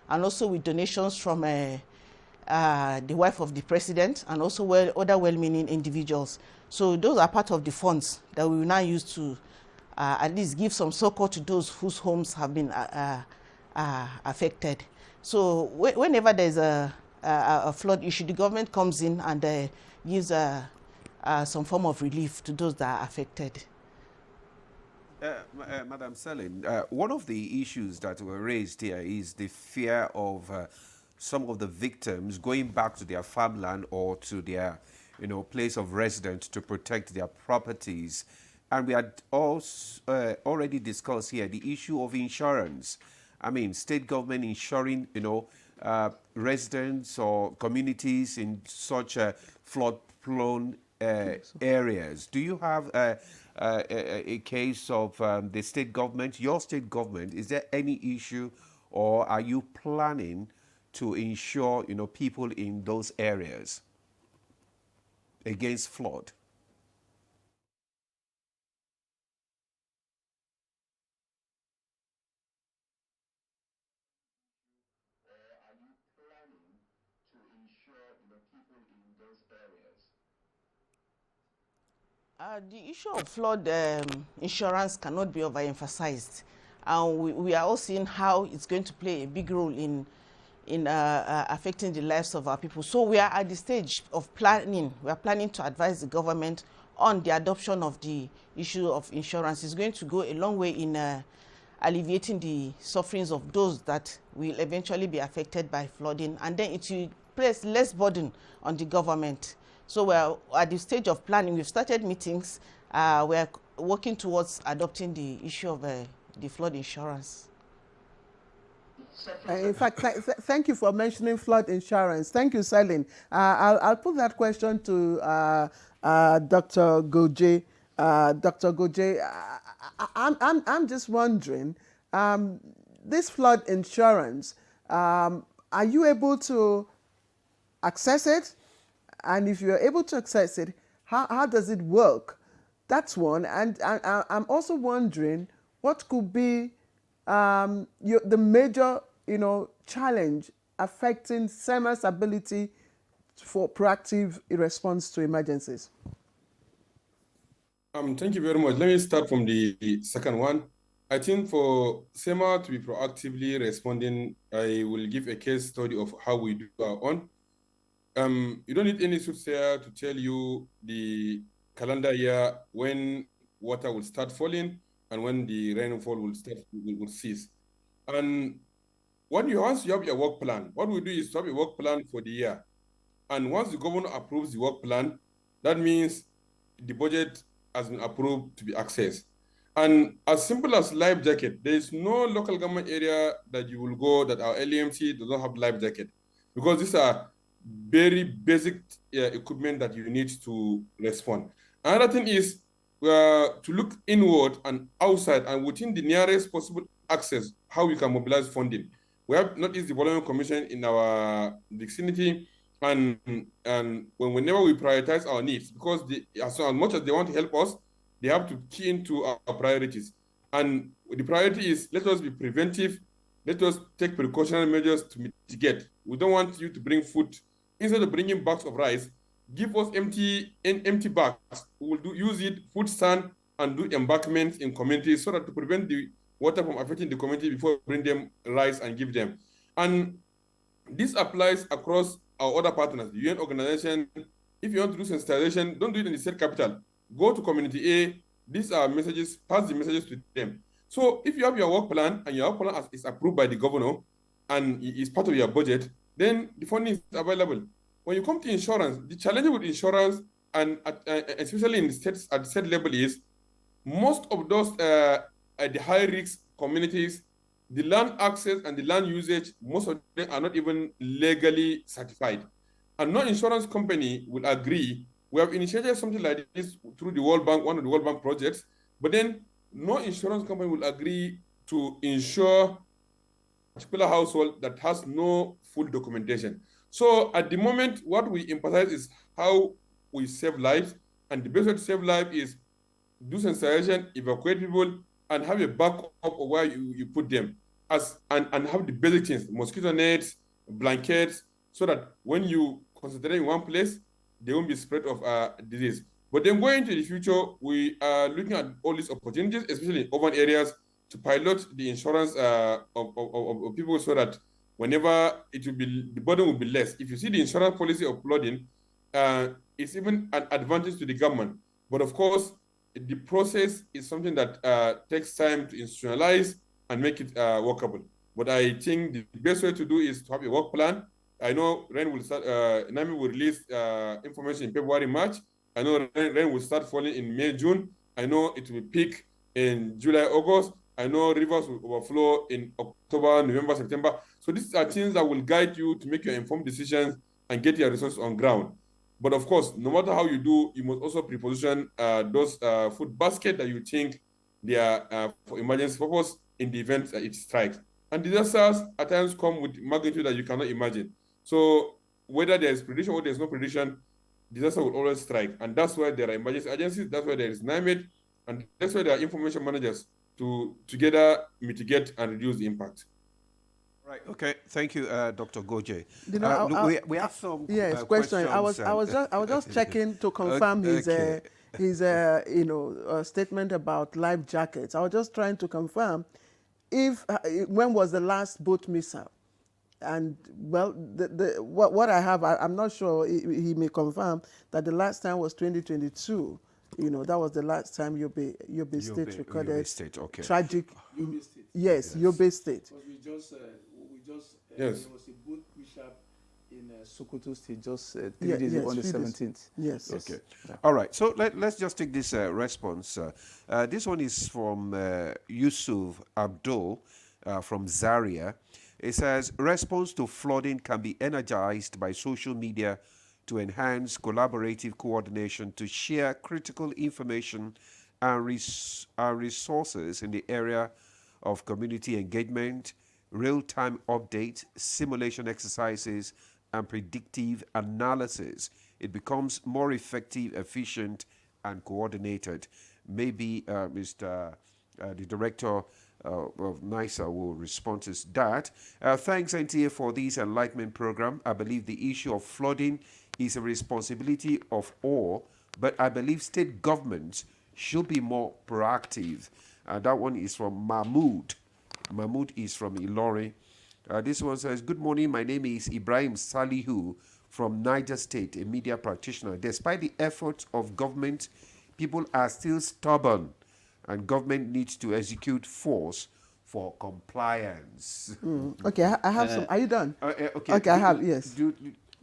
[SPEAKER 8] and also with donations from the wife of the president and also other well-meaning individuals. So those are part of the funds that we will now use to at least give some support to those whose homes have been affected. So whenever there's a flood issue, the government comes in and gives some form of relief to those that are affected.
[SPEAKER 1] Madam Selin, one of the issues that were raised here is the fear of some of the victims going back to their farmland or to their, place of residence to protect their properties. And we had also already discussed here the issue of insurance. I mean, state government insuring, residents or communities in such flood-prone areas. Do you have a case of the state government, your state government, is there any issue, or are you planning to ensure, people in those areas against flood?
[SPEAKER 8] The issue of flood insurance cannot be overemphasized. And we are all seeing how it's going to play a big role in affecting the lives of our people. So we are at the stage of planning. We are planning to advise the government on the adoption of the issue of insurance. It's going to go a long way in alleviating the sufferings of those that will eventually be affected by flooding, and then it will place less burden on the government. So we're at the stage of planning. We've started meetings. We're working towards adopting the issue of the flood insurance.
[SPEAKER 2] In fact, thank you for mentioning flood insurance. Thank you, Celine. I'll put that question to Dr. Goje. Dr. Goje, I'm just wondering, this flood insurance, are you able to access it? And if you're able to access it, how does it work? That's one. And I'm also wondering what could be the major, challenge affecting SEMA's ability for proactive response to emergencies.
[SPEAKER 7] Thank you very much. Let me start from the second one. I think for SEMA to be proactively responding, I will give a case study of how we do our own. You don't need any soothsayer to tell you the calendar year when water will start falling and when the rainfall will cease. And once you have your work plan, what we do is to have a work plan for the year. And once the governor approves the work plan, that means the budget has been approved to be accessed. And as simple as life jacket, there is no local government area that you will go that our LEMC does not have life jacket, because these are very basic equipment that you need to respond. Another thing is to look inward and outside and within the nearest possible access, how we can mobilize funding. We have Northeast Development Commission in our vicinity, and whenever we prioritize our needs, because as much as they want to help us, they have to key into our priorities. And the priority is, let us be preventive, let us take precautionary measures to mitigate. We don't want you to bring food. Instead of bringing bags of rice, give us empty bags. We will use it, food stand, and do embankments in communities so that to prevent the water from affecting the community before we bring them rice and give them. And this applies across our other partners, the UN organization. If you want to do sensitization, don't do it in the state capital. Go to community A. These are messages, pass the messages to them. So if you have your work plan and your work plan is approved by the governor and is part of your budget, then the funding is available. When you come to insurance, the challenge with insurance, and especially in the states at the state level, is most of those at the high risk communities, the land access and the land usage, most of them are not even legally certified. And no insurance company will agree. We have initiated something like this through the World Bank, one of the World Bank projects, but then no insurance company will agree to insure a particular household that has no full documentation. So at the moment, what we emphasize is how we save lives, and the best way to save life is do sensitization, evacuate people, and have a backup of where you put them, and have the basic things, mosquito nets, blankets, so that when you concentrate in one place, there won't be spread of disease. But then going into the future, we are looking at all these opportunities, especially in urban areas, to pilot the insurance of people so that whenever it will be, the burden will be less. If you see the insurance policy of flooding, it's even an advantage to the government. But of course, the process is something that takes time to institutionalize and make it workable. But I think the best way to do is to have a work plan. I know rain will start, NAMI will release information in February, March. I know rain will start falling in May, June. I know it will peak in July, August. I know rivers will overflow in October, November, September. So these are things that will guide you to make your informed decisions and get your resources on ground. But of course, no matter how you do, you must also preposition those food baskets that you think they are for emergency purpose in the event that it strikes. And disasters at times come with magnitude that you cannot imagine. So whether there's prediction or there's no prediction, disaster will always strike. And that's why there are emergency agencies, that's why there is NIMED, and that's why there are information managers to together mitigate and reduce the impact.
[SPEAKER 1] Right. Okay. Thank you, Dr. Goje.
[SPEAKER 2] You know,
[SPEAKER 1] We have some
[SPEAKER 2] question. I was just checking to confirm his statement about life jackets. I was just trying to confirm if when was the last boat mishap. And well, what I have, I'm not sure. He may confirm that the last time was 2022. You know, that was the last time Yobe State recorded tragic. Yes, Yobe State.
[SPEAKER 6] We just
[SPEAKER 7] yes.
[SPEAKER 6] There was a boat mishap in Sokoto State just 3 days on the 17th.
[SPEAKER 2] Yes.
[SPEAKER 1] Okay. All right. So let's just take this response. This one is from Yusuf Abdul from Zaria. It says, response to flooding can be energized by social media to enhance collaborative coordination to share critical information and resources in the area of community engagement, real-time updates, simulation exercises, and predictive analysis. It becomes more effective, efficient, and coordinated. Maybe the director of NISA will respond to that. Thanks, NTA, for this enlightenment program. I believe the issue of flooding is a responsibility of all, but I believe state governments should be more proactive. That one is from Mahmoud. Mahmoud is from Ilori. This one says, good morning, my name is Ibrahim Salihu from Niger State, a media practitioner. Despite the efforts of government, people are still stubborn, and government needs to execute force for compliance.
[SPEAKER 2] Okay, I have some. Are you done?
[SPEAKER 1] Okay,
[SPEAKER 2] I have, yes.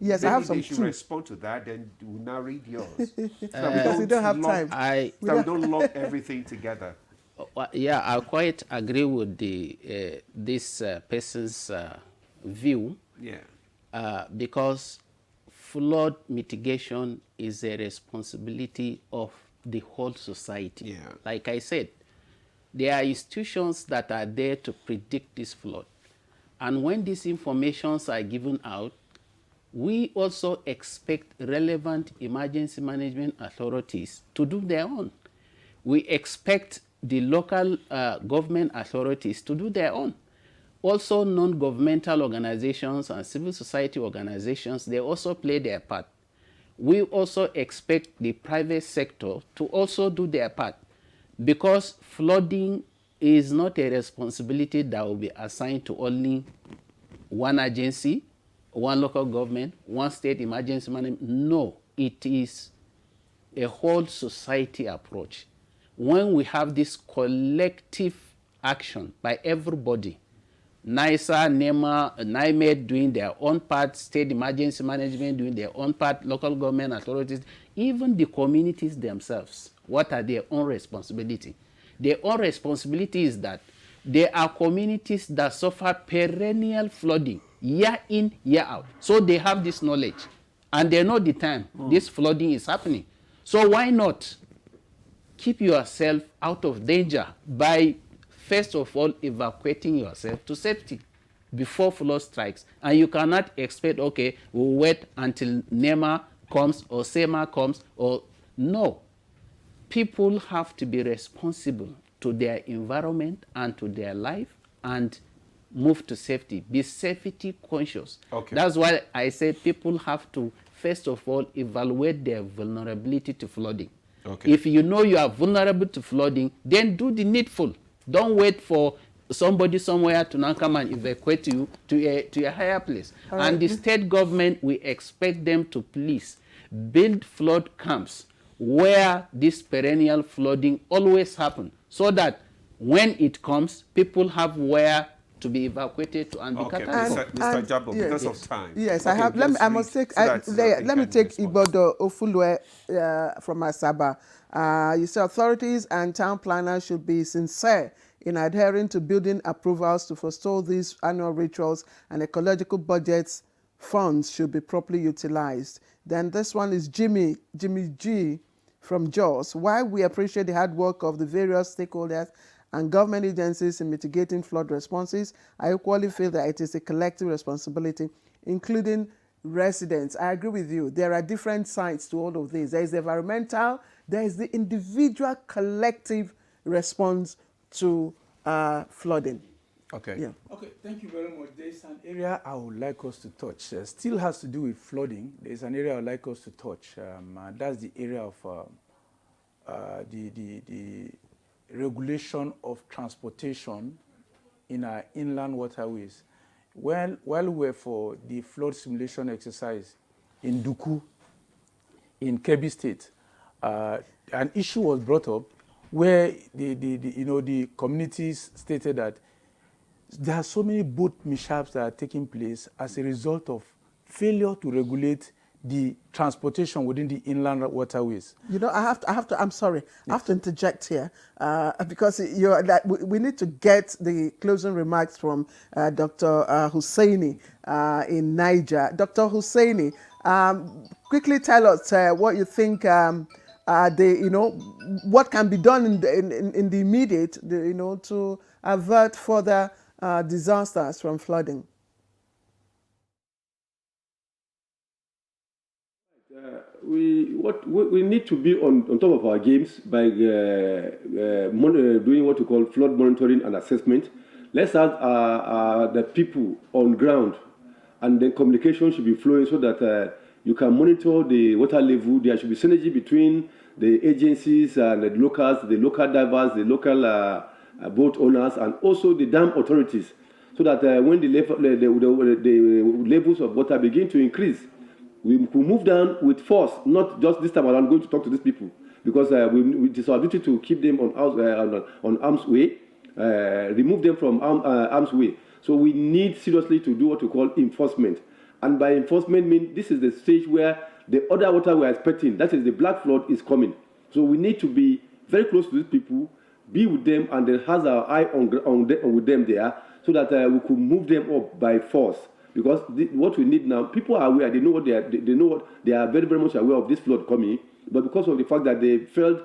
[SPEAKER 2] Yes, I have some.
[SPEAKER 1] They should respond to that, then we'll now read yours.
[SPEAKER 2] Because we don't have time.
[SPEAKER 1] We don't lump everything together.
[SPEAKER 5] Yeah, I quite agree with this person's view.
[SPEAKER 1] Yeah.
[SPEAKER 5] Because flood mitigation is a responsibility of the whole society.
[SPEAKER 1] Yeah.
[SPEAKER 5] Like I said, there are institutions that are there to predict this flood. And when these informations are given out, we also expect relevant emergency management authorities to do their own. We expect the local government authorities to do their own. Also, non-governmental organizations and civil society organizations, they also play their part. We also expect the private sector to also do their part, because flooding is not a responsibility that will be assigned to only one agency, one local government, one state emergency management. No, it is a whole society approach. When we have this collective action by everybody, NISA, NEMA, NIMED doing their own part, state emergency management doing their own part, local government authorities, even the communities themselves, what are their own responsibility? Their own responsibility is that there are communities that suffer perennial flooding, year in, year out. So they have this knowledge, and they know the time this flooding is happening. So why not keep yourself out of danger by first of all evacuating yourself to safety before flood strikes? And you cannot expect, okay, we'll wait until NEMA comes or SEMA comes, or no. People have to be responsible to their environment and to their life and move to safety. Be safety conscious.
[SPEAKER 1] Okay.
[SPEAKER 5] That's why I say people have to first of all evaluate their vulnerability to flooding.
[SPEAKER 1] Okay.
[SPEAKER 5] If you know you are vulnerable to flooding, then do the needful. Don't wait for somebody somewhere to now come and evacuate you to a higher place.
[SPEAKER 2] All
[SPEAKER 5] and
[SPEAKER 2] right.
[SPEAKER 5] the state government, we expect them to please build flood camps where this perennial flooding always happens, so that when it comes, people have where to be evacuated to and be catered for.
[SPEAKER 1] Mr. Jabo,
[SPEAKER 2] yes.
[SPEAKER 1] because of time.
[SPEAKER 2] Yes,
[SPEAKER 1] Okay,
[SPEAKER 2] I have. Let me. I must take. Let me take Ibodo Ofulwe from Asaba. You say authorities and town planners should be sincere in adhering to building approvals to forestall these annual rituals, and ecological budgets funds should be properly utilized. Then this one is Jimmy G from Jos. While we appreciate the hard work of the various stakeholders and government agencies in mitigating flood responses, I equally feel that it is a collective responsibility, including residents. I agree with you. There are different sides to all of this. There is the environmental, there is the individual collective response to flooding.
[SPEAKER 1] Okay.
[SPEAKER 2] Yeah.
[SPEAKER 6] Okay, thank you very much. There's an area I would like us to touch. Still has to do with flooding. There's an area I would like us to touch. That's the area of the regulation of transportation in our inland waterways. While we were for the flood simulation exercise in Duku, in Kebbi State, an issue was brought up where the communities stated that there are so many boat mishaps that are taking place as a result of failure to regulate the transportation within the inland waterways.
[SPEAKER 2] You know, I have to. I'm sorry. Yes. I have to interject here because we need to get the closing remarks from Dr. Hussaini in Niger. Dr. Hussaini, quickly tell us what you think. What can be done in the immediate, to avert further disasters from flooding.
[SPEAKER 3] We need to be on top of our games by doing what we call flood monitoring and assessment. Let's have the people on ground, and then communication should be flowing so that you can monitor the water level. There should be synergy between the agencies and the local divers, the local boat owners, and also the dam authorities, so that when the levels of water begin to increase, we could move down with force, not just this time around going to talk to these people, because it is our duty to keep them on arm's way, remove them from arm's way. So we need seriously to do what we call enforcement. And by enforcement, mean this is the stage where the other water we are expecting, that is the black flood, is coming. So we need to be very close to these people, be with them, and then have our eye with them there, so that we could move them up by force. Because what we need now, people are aware, they know they are very, very much aware of this flood coming, but because of the fact that they felt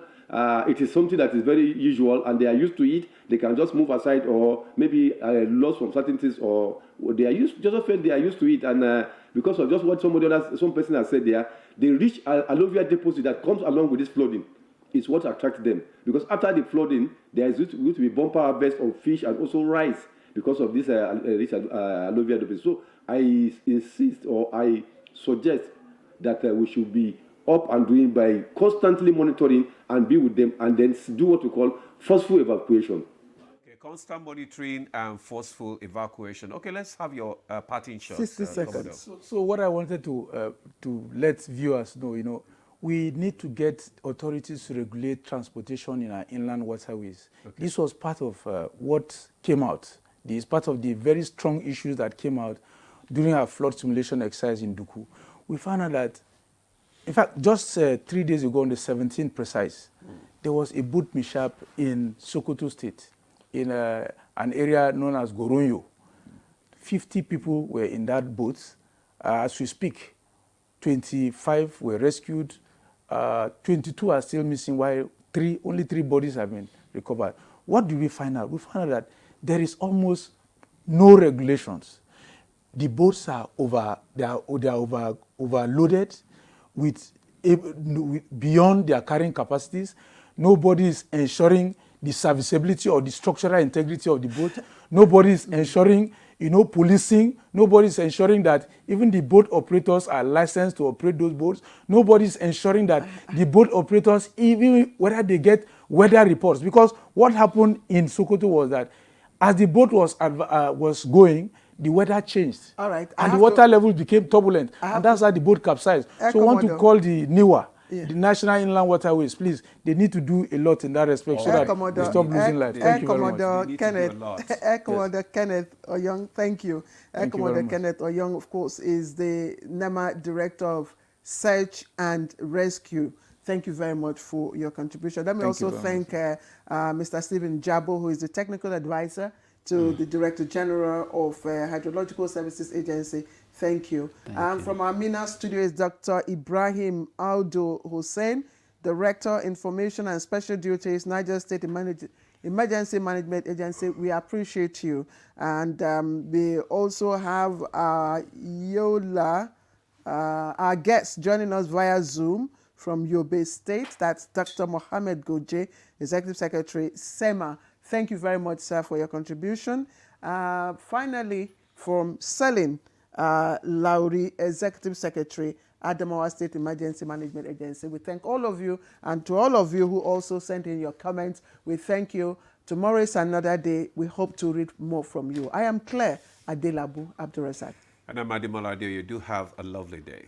[SPEAKER 3] it is something that is very usual and they are used to it, they can just move aside, or maybe lost from certain things, or they are just felt they are used to it, and because of just what some person has said there, they reach alluvial deposit that comes along with this flooding. It's what attracts them. Because after the flooding, there is going to be bumper harvest of fish and also rice because of this alluvial deposit. So I insist, or I suggest that we should be up and doing by constantly monitoring and be with them, and then do what we call forceful evacuation.
[SPEAKER 1] Okay, constant monitoring and forceful evacuation. Okay, let's have your parting shots.
[SPEAKER 2] 60 seconds.
[SPEAKER 6] So what I wanted to let viewers know, we need to get authorities to regulate transportation in our inland waterways. Okay. This was part of what came out. This is part of the very strong issues that came out during our flood simulation exercise in Duku. We found out that, in fact, just 3 days ago, on the 17th precise, there was a boat mishap in Sokoto State, in an area known as Goronyo. 50 people were in that boat. As we speak, 25 were rescued. 22 are still missing, while only 3 bodies have been recovered. What did we find out? We found out that there is almost no regulations. The boats are overloaded with beyond their carrying capacities. Nobody is ensuring the serviceability or the structural integrity of the boat. Nobody is ensuring, policing. Nobody is ensuring that even the boat operators are licensed to operate those boats. Nobody is ensuring that the boat operators, even whether they get weather reports. Because what happened in Sokoto was that as the boat was going, the weather changed. All right. And the water levels became turbulent. And that's how the boat capsized. So I want to call the NIWA, the National Inland Waterways, please. They need to do a lot in that respect so that we stop losing lives. Thank you very much.
[SPEAKER 2] Commodore Kenneth Oyong, thank you. Commodore Kenneth Oyong, of course, is the NEMA Director of Search and Rescue. Thank you very much for your contribution. Let me also thank Mr. Stephen Jabo, who is the Technical Advisor to the Director General of Hydrological Services Agency, Thank you. And from our MENA studio is Dr. Ibrahim Aldo Hussein, Director, Information and Special Duties, Niger State Emergency Management Agency. We appreciate you. And we also have Yola, our guest joining us via Zoom from Yobe State. That's Dr. Mohamed Goje, Executive Secretary, SEMA. Thank you very much, sir, for your contribution. Finally, from Selin Lowry, Executive Secretary, Adamawa State Emergency Management Agency. We thank all of you, and to all of you who also sent in your comments, we thank you. Tomorrow is another day. We hope to read more from you. I am Claire Adelabu Abdurrazak.
[SPEAKER 1] And I'm Ademola Adeoye. You do have a lovely day.